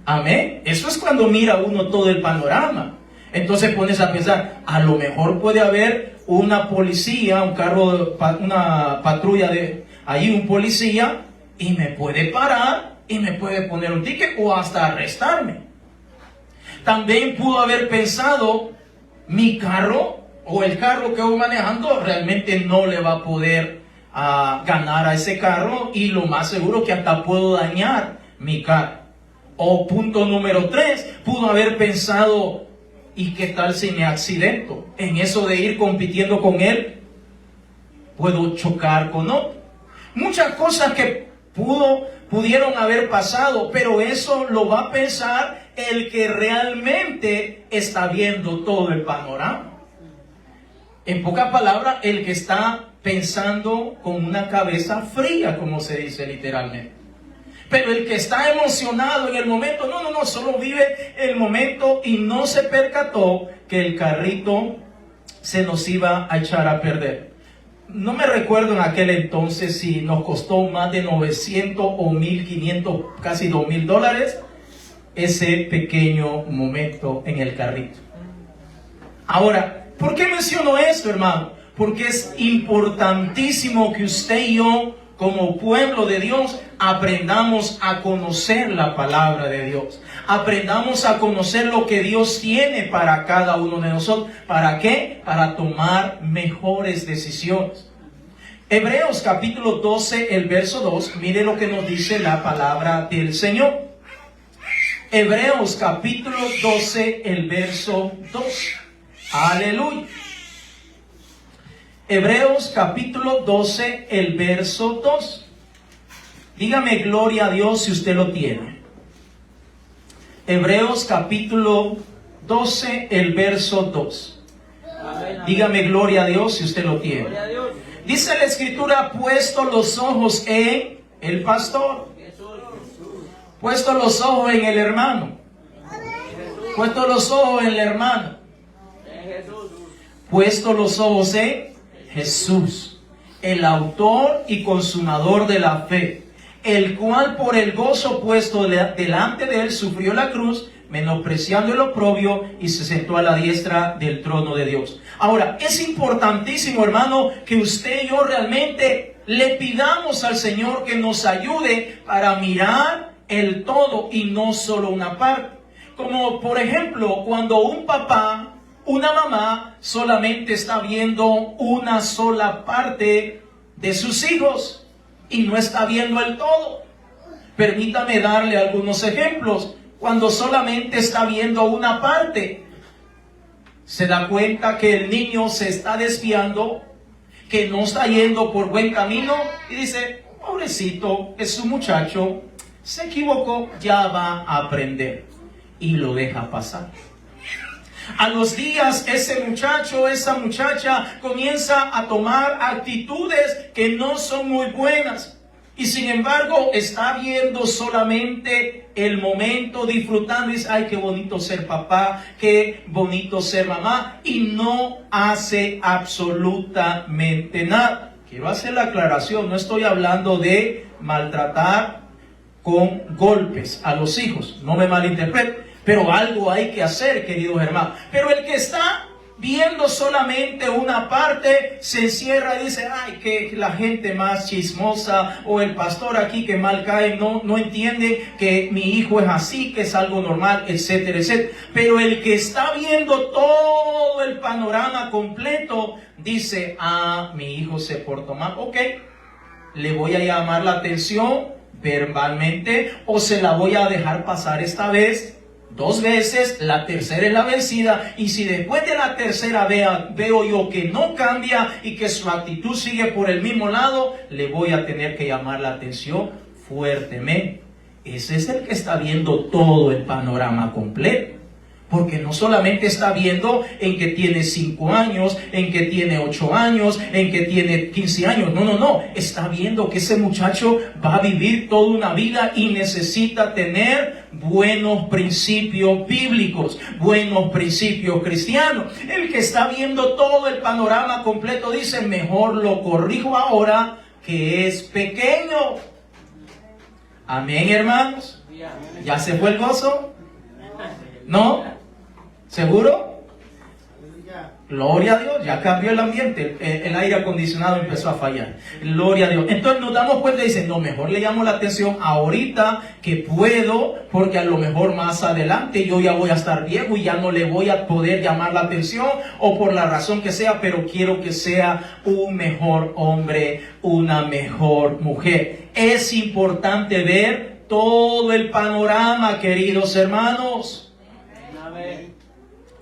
Amén. Eso es cuando mira uno todo el panorama. Entonces pones a pensar, a lo mejor puede haber una policía, un carro, una patrulla de ahí, un policía, y me puede parar y me puede poner un ticket o hasta arrestarme. También pudo haber pensado, mi carro o el carro que voy manejando realmente no le va a poder ganar a ese carro, y lo más seguro que hasta puedo dañar mi carro. O punto número 3, pudo haber pensado, ¿y qué tal si me accidento? En eso de ir compitiendo con él, puedo chocar con otro. Muchas cosas que pudo pudieron haber pasado, pero eso lo va a pensar el que realmente está viendo todo el panorama. En pocas palabras, el que está pensando con una cabeza fría, como se dice literalmente. Pero el que está emocionado en el momento, no, solo vive el momento y no se percató que el carrito se nos iba a echar a perder. No me recuerdo en aquel entonces si nos costó más de 900 o 1,500, casi $2,000, ese pequeño momento en el carrito. Ahora, ¿por qué menciono esto, hermano? Porque es importantísimo que usted y yo, como pueblo de Dios, aprendamos a conocer la palabra de Dios. Aprendamos a conocer lo que Dios tiene para cada uno de nosotros. ¿Para qué? Para tomar mejores decisiones. Hebreos capítulo 12, el verso 2, mire lo que nos dice la palabra del Señor. Hebreos capítulo 12, el verso 2. Aleluya. Hebreos capítulo 12, el verso 2. Dígame gloria a Dios si usted lo tiene. Hebreos capítulo 12, el verso 2. Dígame gloria a Dios si usted lo tiene. Dice la escritura, puesto los ojos en el pastor. Puesto los ojos en el hermano. Puesto los ojos en la hermana. Puesto los ojos en Jesús, el autor y consumador de la fe, el cual por el gozo puesto delante de él sufrió la cruz, menospreciando el oprobio, y se sentó a la diestra del trono de Dios. Ahora, es importantísimo, hermano, que usted y yo realmente le pidamos al Señor que nos ayude para mirar el todo y no solo una parte. Como por ejemplo, cuando un papá, una mamá solamente está viendo una sola parte de sus hijos y no está viendo el todo. Permítame darle algunos ejemplos. Cuando solamente está viendo una parte, se da cuenta que el niño se está desviando, que no está yendo por buen camino y dice, pobrecito, es un muchacho, se equivocó, ya va a aprender, y lo deja pasar. A los días, ese muchacho, esa muchacha comienza a tomar actitudes que no son muy buenas. Y sin embargo, está viendo solamente el momento, disfrutando. Y dice, ay, qué bonito ser papá, qué bonito ser mamá. Y no hace absolutamente nada. Quiero hacer la aclaración, no estoy hablando de maltratar con golpes a los hijos. No me malinterpreten. Pero algo hay que hacer, queridos hermanos. Pero el que está viendo solamente una parte, se encierra y dice, ay, que la gente más chismosa, o el pastor aquí que mal cae, no entiende que mi hijo es así, que es algo normal, etcétera, etcétera. Pero el que está viendo todo el panorama completo, dice, mi hijo se portó mal, ok, le voy a llamar la atención verbalmente, o se la voy a dejar pasar esta vez, 2 veces, la tercera es la vencida, y si después de la tercera veo yo que no cambia y que su actitud sigue por el mismo lado, le voy a tener que llamar la atención fuertemente. Ese es el que está viendo todo el panorama completo. Porque no solamente está viendo en que tiene 5 años, en que tiene 8 años, en que tiene 15 años. No. Está viendo que ese muchacho va a vivir toda una vida y necesita tener buenos principios bíblicos, buenos principios cristianos. El que está viendo todo el panorama completo dice, mejor lo corrijo ahora que es pequeño. Amén, hermanos. ¿Ya se fue el gozo? ¿No? ¿Seguro? Gloria a Dios, ya cambió el ambiente, el aire acondicionado empezó a fallar. Gloria a Dios. Entonces nos damos cuenta y dicen, no, mejor le llamo la atención ahorita que puedo, porque a lo mejor más adelante yo ya voy a estar viejo y ya no le voy a poder llamar la atención, o por la razón que sea, pero quiero que sea un mejor hombre, una mejor mujer. Es importante ver todo el panorama, queridos hermanos. Amén.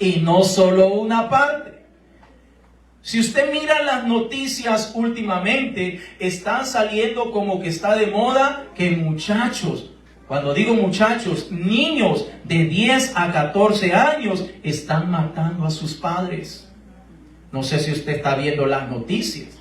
Y no solo una parte. Si usted mira las noticias últimamente, están saliendo como que está de moda que muchachos, cuando digo muchachos, niños de 10 a 14 años están matando a sus padres. No sé si usted está viendo las noticias.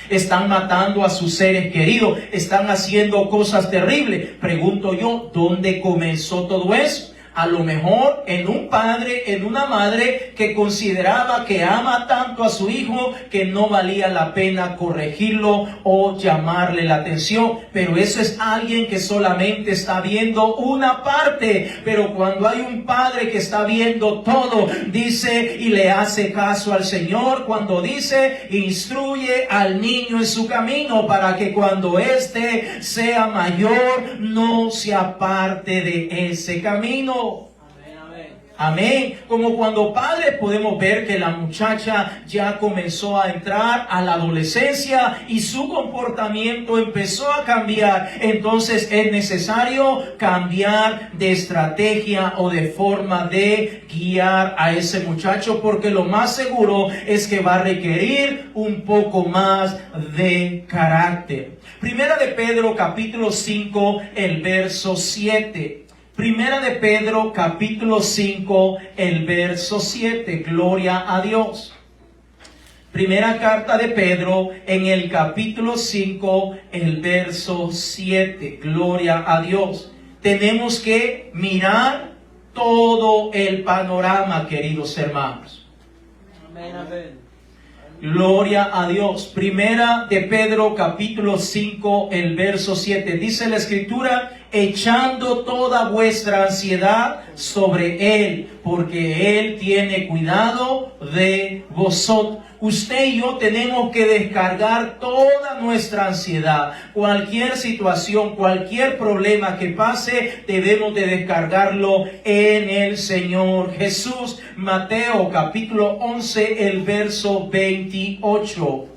Están matando a sus seres queridos, están haciendo cosas terribles. Pregunto yo, ¿dónde comenzó todo eso? A lo mejor en un padre, en una madre que consideraba que ama tanto a su hijo que no valía la pena corregirlo o llamarle la atención. Pero eso es alguien que solamente está viendo una parte. Pero cuando hay un padre que está viendo todo, dice y le hace caso al Señor cuando dice, instruye al niño en su camino para que cuando éste sea mayor no se aparte de ese camino. Amén. Como cuando padres podemos ver que la muchacha ya comenzó a entrar a la adolescencia y su comportamiento empezó a cambiar. Entonces es necesario cambiar de estrategia o de forma de guiar a ese muchacho, porque lo más seguro es que va a requerir un poco más de carácter. Primera de Pedro capítulo 5, el verso 7. Primera de Pedro, capítulo 5, el verso 7. Gloria a Dios. Primera carta de Pedro, en el capítulo 5, el verso 7. Gloria a Dios. Tenemos que mirar todo el panorama, queridos hermanos. Amén, amén. Gloria a Dios. Primera de Pedro capítulo 5, el verso 7. Dice la Escritura, echando toda vuestra ansiedad sobre Él, porque Él tiene cuidado de vosotros. Usted y yo tenemos que descargar toda nuestra ansiedad. Cualquier situación, cualquier problema que pase, debemos de descargarlo en el Señor Jesús. Mateo capítulo 11, el verso 28.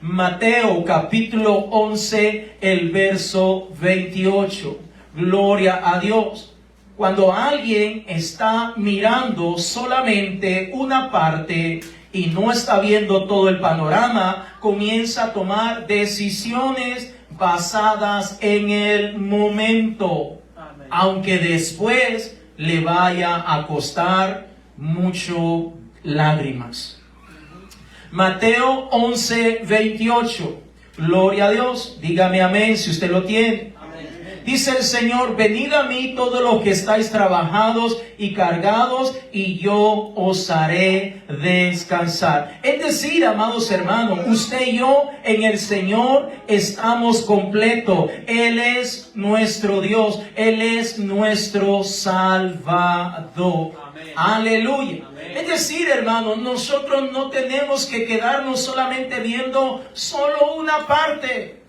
Mateo capítulo 11, el verso 28. Gloria a Dios. Cuando alguien está mirando solamente una parte y no está viendo todo el panorama, comienza a tomar decisiones basadas en el momento. Amén. Aunque después le vaya a costar mucho lágrimas. Mateo 11, 28. Gloria a Dios. Dígame amén si usted lo tiene. Dice el Señor, venid a mí todos los que estáis trabajados y cargados, y yo os haré descansar. Es decir, amados hermanos, usted y yo en el Señor estamos completos. Él es nuestro Dios, Él es nuestro Salvador. Amén. Aleluya. Amén. Es decir, hermanos, nosotros no tenemos que quedarnos solamente viendo solo una parte.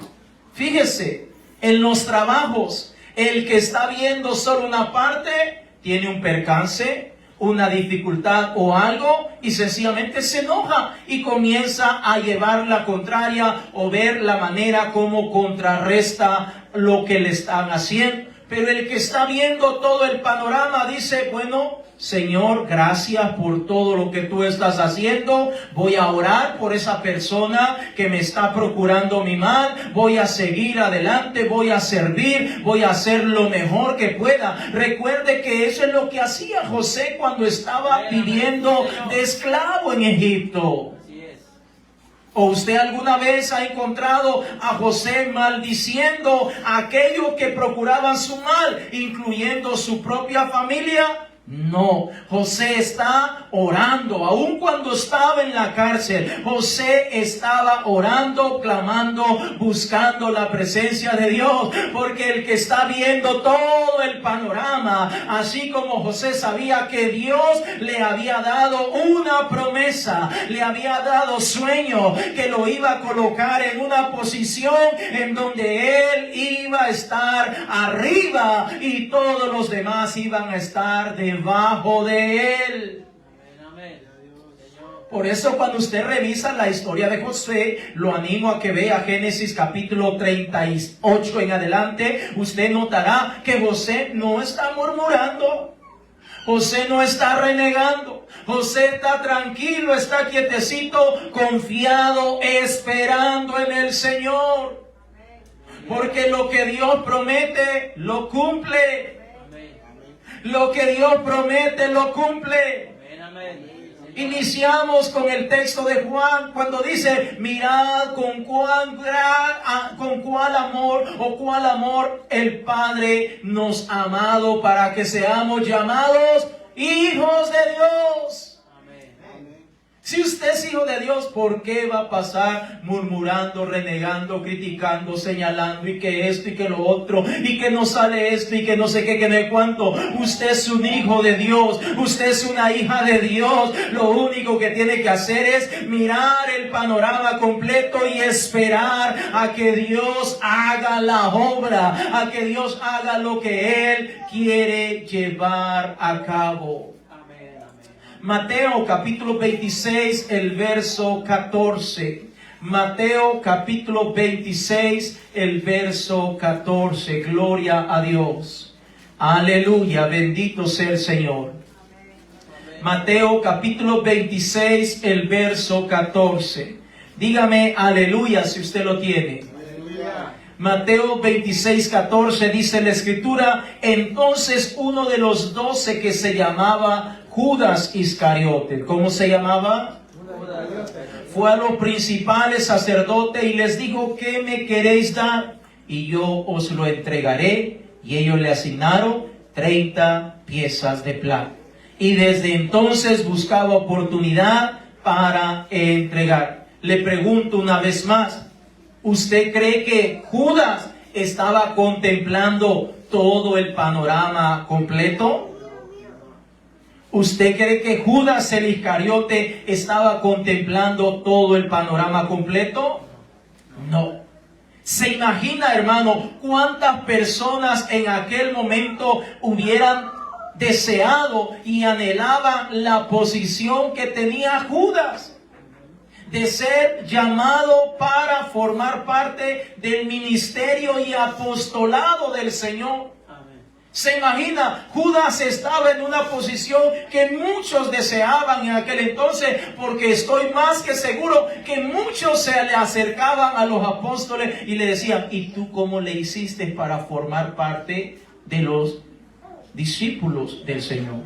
Fíjese. En los trabajos, el que está viendo solo una parte tiene un percance, una dificultad o algo y sencillamente se enoja y comienza a llevar la contraria o ver la manera como contrarresta lo que le están haciendo. Pero el que está viendo todo el panorama dice, bueno, Señor, gracias por todo lo que tú estás haciendo. Voy a orar por esa persona que me está procurando mi mal. Voy a seguir adelante, voy a servir, voy a hacer lo mejor que pueda. Recuerde que eso es lo que hacía José cuando estaba viviendo de esclavo en Egipto. ¿O usted alguna vez ha encontrado a José maldiciendo a aquellos que procuraban su mal, incluyendo su propia familia? No, José está orando, aun cuando estaba en la cárcel. José estaba orando, clamando, buscando la presencia de Dios, porque el que está viendo todo el panorama, así como José sabía que Dios le había dado una promesa, le había dado sueño, que lo iba a colocar en una posición en donde él iba a estar arriba y todos los demás iban a estar debajo de él. Por eso cuando usted revisa la historia de José, lo animo a que vea Génesis capítulo 38 en adelante. Usted notará que José no está murmurando. José no está renegando. José está tranquilo, está quietecito, confiado, esperando en el Señor. Porque lo que Dios promete, lo cumple. Lo que Dios promete, lo cumple. Iniciamos con el texto de Juan cuando dice: mirad con cuál amor o cuál amor el Padre nos ha amado para que seamos llamados hijos de Dios. Si usted es hijo de Dios, ¿por qué va a pasar murmurando, renegando, criticando, señalando y que esto y que lo otro y que no sale esto y que no sé qué, que no sé cuánto? Usted es un hijo de Dios, usted es una hija de Dios. Lo único que tiene que hacer es mirar el panorama completo y esperar a que Dios haga la obra, a que Dios haga lo que Él quiere llevar a cabo. Mateo capítulo 26, el verso 14. Mateo capítulo 26, el verso 14. Gloria a Dios. Aleluya, bendito sea el Señor. Mateo capítulo 26, el verso 14. Dígame aleluya si usted lo tiene. Mateo 26, 14 dice la Escritura: entonces uno de los 12 que se llamaba Judas Iscariote, ¿cómo se llamaba? Fue a los principales sacerdotes y les dijo: ¿qué me queréis dar? Y yo os lo entregaré. Y ellos le asignaron 30 piezas de plata. Y desde entonces buscaba oportunidad para entregar. Le pregunto una vez más: ¿usted cree que Judas estaba contemplando todo el panorama completo? ¿Usted cree que Judas el Iscariote estaba contemplando todo el panorama completo? No. ¿Se imagina, hermano, cuántas personas en aquel momento hubieran deseado y anhelaban la posición que tenía Judas? De ser llamado para formar parte del ministerio y apostolado del Señor. Se imagina, Judas estaba en una posición que muchos deseaban en aquel entonces, porque estoy más que seguro que muchos se le acercaban a los apóstoles y le decían: ¿y tú cómo le hiciste para formar parte de los discípulos del Señor?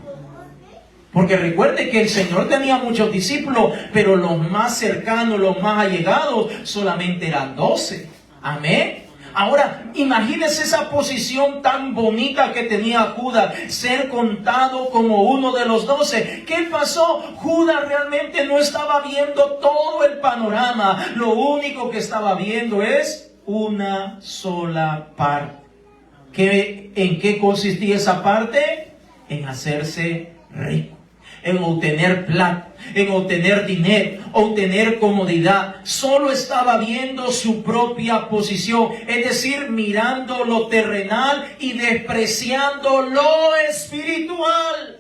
Porque recuerde que el Señor tenía muchos discípulos, pero los más cercanos, los más allegados, solamente eran 12. Amén. Ahora, imagínese esa posición tan bonita que tenía Judas, ser contado como uno de los 12. ¿Qué pasó? Judas realmente no estaba viendo todo el panorama. Lo único que estaba viendo es una sola parte. ¿En qué consistía esa parte? En hacerse rico, en obtener plata, en obtener dinero, obtener comodidad. Solo estaba viendo su propia posición, es decir, mirando lo terrenal y despreciando lo espiritual.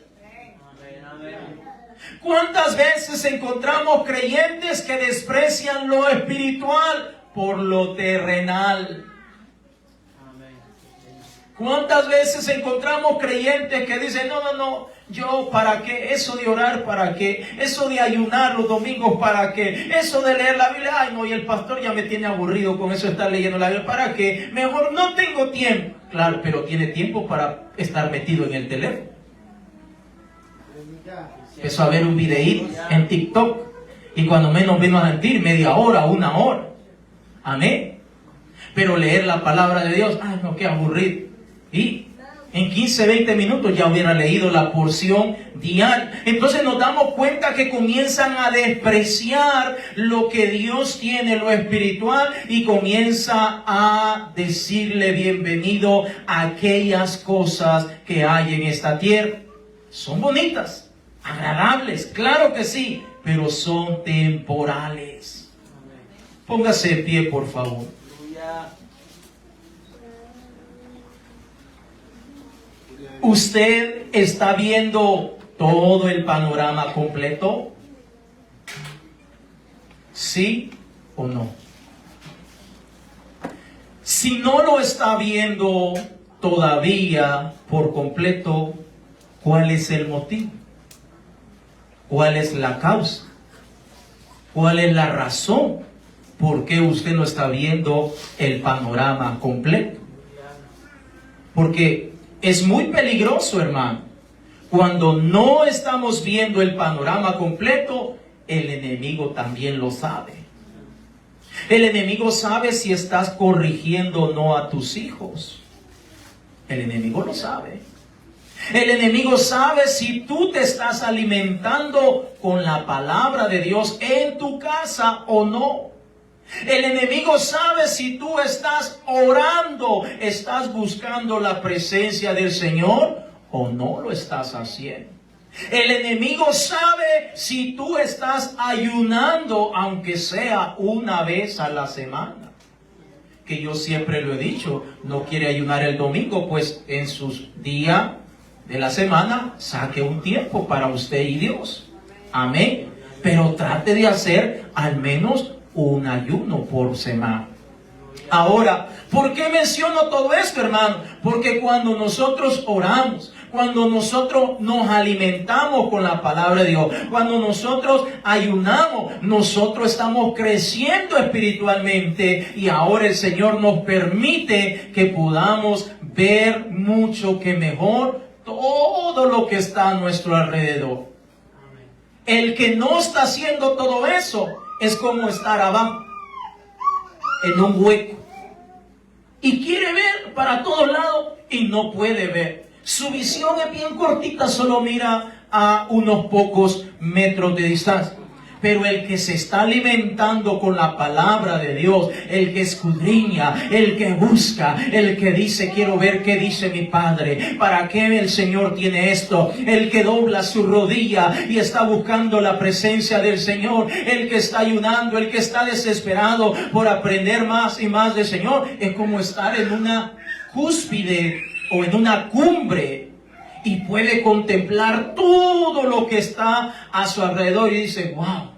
¿Cuántas veces encontramos creyentes que desprecian lo espiritual por lo terrenal? ¿Cuántas veces encontramos creyentes que dicen: no, yo para qué, eso de orar para qué, eso de ayunar los domingos para qué, eso de leer la Biblia, ay no, y el pastor ya me tiene aburrido con eso de estar leyendo la Biblia, para qué, mejor no tengo tiempo. Claro, pero tiene tiempo para estar metido en el teléfono. Empezó a ver un videíto en TikTok y cuando menos vino a sentir media hora, 1 hora. Amén. Pero leer la palabra de Dios, ay no, qué aburrido. Y en 15, 20 minutos ya hubiera leído la porción diaria. Entonces nos damos cuenta que comienzan a despreciar lo que Dios tiene, lo espiritual, y comienza a decirle bienvenido a aquellas cosas que hay en esta tierra. Son bonitas, agradables, claro que sí, pero son temporales. Póngase de pie, por favor. ¿Usted está viendo todo el panorama completo? ¿Sí o no? Si no lo está viendo todavía por completo, ¿Cuál es el motivo? ¿Cuál es la causa? ¿Cuál es la razón por qué usted no está viendo el panorama completo? Porque es muy peligroso, hermano, cuando no estamos viendo el panorama completo. El enemigo también lo sabe. El enemigo sabe si estás corrigiendo o no a tus hijos. El enemigo lo sabe. El enemigo sabe si tú te estás alimentando con la palabra de Dios en tu casa o no. El enemigo sabe si tú estás orando, estás buscando la presencia del Señor o no lo estás haciendo. El enemigo sabe si tú estás ayunando, aunque sea una vez a la semana. Que yo siempre lo he dicho, no quiere ayunar el domingo, pues en sus días de la semana saque un tiempo para usted y Dios. Amén. Pero trate de hacer al menos un ayuno por semana. Ahora, ¿por qué menciono todo esto, hermano? Porque cuando nosotros oramos, cuando nosotros nos alimentamos con la palabra de Dios, cuando nosotros ayunamos, nosotros estamos creciendo espiritualmente y ahora el Señor nos permite que podamos ver mucho que mejor todo lo que está a nuestro alrededor. El que no está haciendo todo eso es como estar abajo en un hueco y quiere ver para todos lados y no puede ver. Su visión es bien cortita, solo mira a unos pocos metros de distancia. Pero el que se está alimentando con la palabra de Dios, el que escudriña, el que busca, el que dice, quiero ver qué dice mi Padre, para qué el Señor tiene esto, el que dobla su rodilla y está buscando la presencia del Señor, el que está ayunando, el que está desesperado por aprender más y más del Señor, es como estar en una cúspide o en una cumbre y puede contemplar todo lo que está a su alrededor y dice, wow,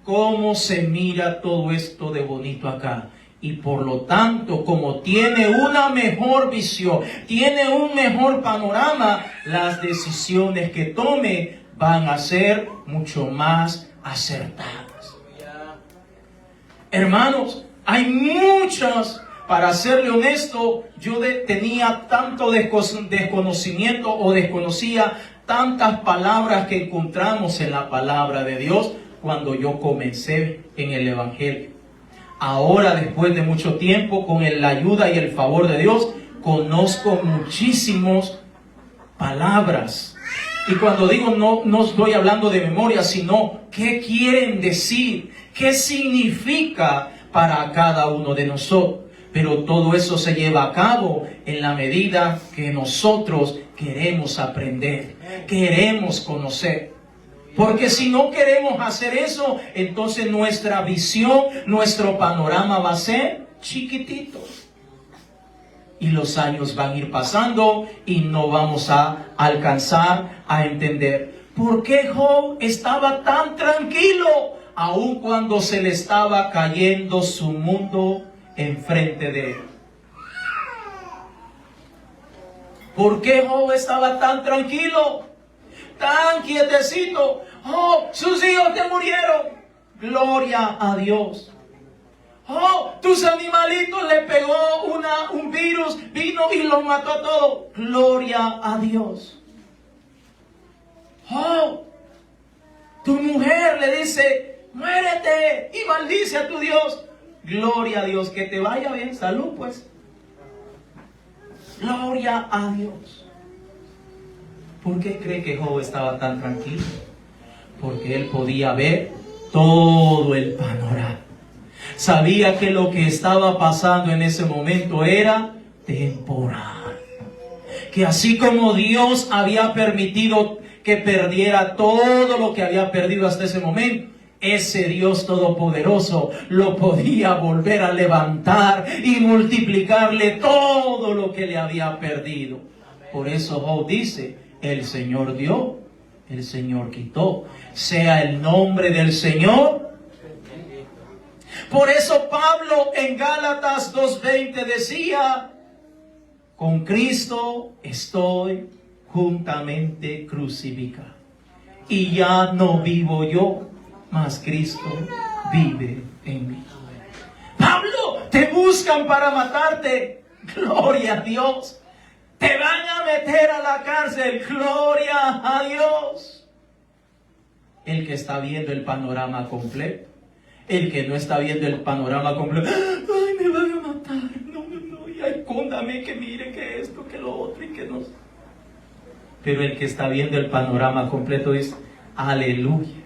cómo se mira todo esto de bonito acá. Y por lo tanto, como tiene una mejor visión, tiene un mejor panorama, las decisiones que tome van a ser mucho más acertadas. Hermanos, hay muchas. Para serle honesto, yo tenía tanto desconocimiento o desconocía tantas palabras que encontramos en la palabra de Dios cuando yo comencé en el Evangelio. Ahora, después de mucho tiempo, con la ayuda y el favor de Dios, conozco muchísimas palabras. Y cuando digo no estoy hablando de memoria, sino qué quieren decir, qué significa para cada uno de nosotros. Pero todo eso se lleva a cabo en la medida que nosotros queremos aprender, queremos conocer. Porque si no queremos hacer eso, entonces nuestra visión, nuestro panorama va a ser chiquitito. Y los años van a ir pasando y no vamos a alcanzar a entender. ¿Por qué Job estaba tan tranquilo, aun cuando se le estaba cayendo su mundo enfrente de él? ¿Por qué Job estaba tan tranquilo, tan quietecito? Oh, sus hijos te murieron. Gloria a Dios. Oh, tus animalitos le pegó un virus, vino y los mató a todos. Gloria a Dios. Oh, tu mujer le dice, muérete y maldice a tu Dios. Gloria a Dios, que te vaya bien, salud pues. Gloria a Dios. ¿Por qué cree que Job estaba tan tranquilo? Porque él podía ver todo el panorama. Sabía que lo que estaba pasando en ese momento era temporal. Que así como Dios había permitido que perdiera todo lo que había perdido hasta ese momento, ese Dios todopoderoso lo podía volver a levantar y multiplicarle todo lo que le había perdido. Por eso Job dice, el Señor dio, el Señor quitó. Sea el nombre del Señor. Por eso Pablo en Gálatas 2:20 decía, con Cristo estoy juntamente crucificado. Y ya no vivo yo, mas Cristo vive en mí. Pablo, te buscan para matarte. Gloria a Dios. Te van a meter a la cárcel. Gloria a Dios. El que está viendo el panorama completo. El que no está viendo el panorama completo. Ay, me van a matar. No, ya escóndame, que mire, que esto, que lo otro y que no. Pero el que está viendo el panorama completo dice, aleluya.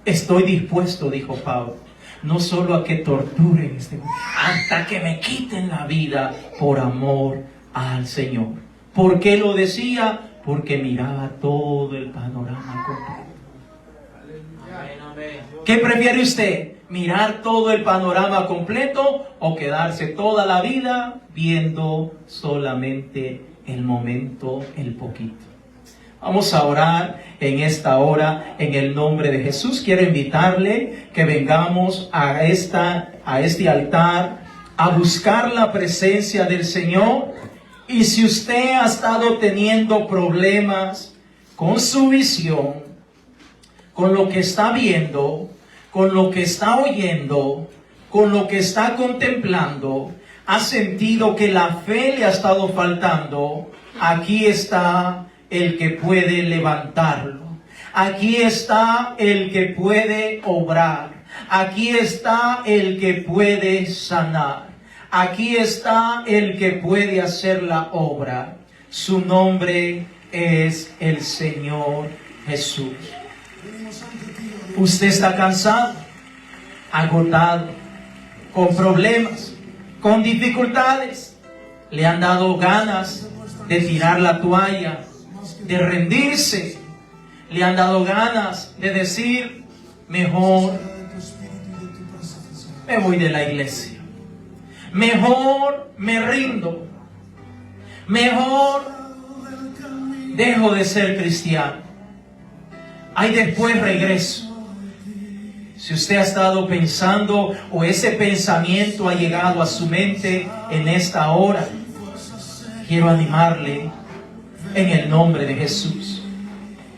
Estoy dispuesto, dijo Pablo, no solo a que torturen este mundo, hasta que me quiten la vida por amor al Señor. ¿Por qué lo decía? Porque miraba todo el panorama completo. ¿Qué prefiere usted? ¿Mirar todo el panorama completo o quedarse toda la vida viendo solamente el momento, el poquito? Vamos a orar en esta hora en el nombre de Jesús. Quiero invitarle que vengamos a este altar a buscar la presencia del Señor. Y si usted ha estado teniendo problemas con su visión, con lo que está viendo, con lo que está oyendo, con lo que está contemplando, ha sentido que la fe le ha estado faltando, aquí está el que puede levantarlo. Aquí está el que puede obrar. Aquí está el que puede sanar. Aquí está el que puede hacer la obra. Su nombre es el Señor Jesús. Usted está cansado, agotado, con problemas, con dificultades. Le han dado ganas de tirar la toalla, de rendirse. Le han dado ganas de decir, mejor me voy de la iglesia. Mejor me rindo. Mejor dejo de ser cristiano. Hay después regreso. Si usted ha estado pensando o ese pensamiento ha llegado a su mente en esta hora, quiero animarle en el nombre de Jesús.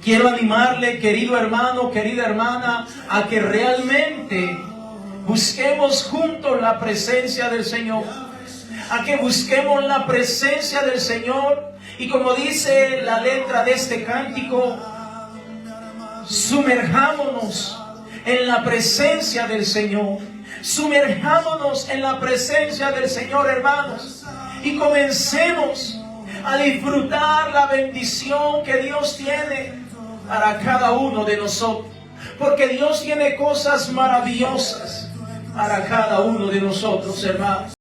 Quiero animarle, querido hermano, querida hermana, a que realmente busquemos juntos la presencia del Señor. A que busquemos la presencia del Señor. Y como dice la letra de este cántico, sumerjámonos en la presencia del Señor. Sumerjámonos en la presencia del Señor, hermanos. Y comencemos a disfrutar la bendición que Dios tiene para cada uno de nosotros. Porque Dios tiene cosas maravillosas para cada uno de nosotros, hermanos.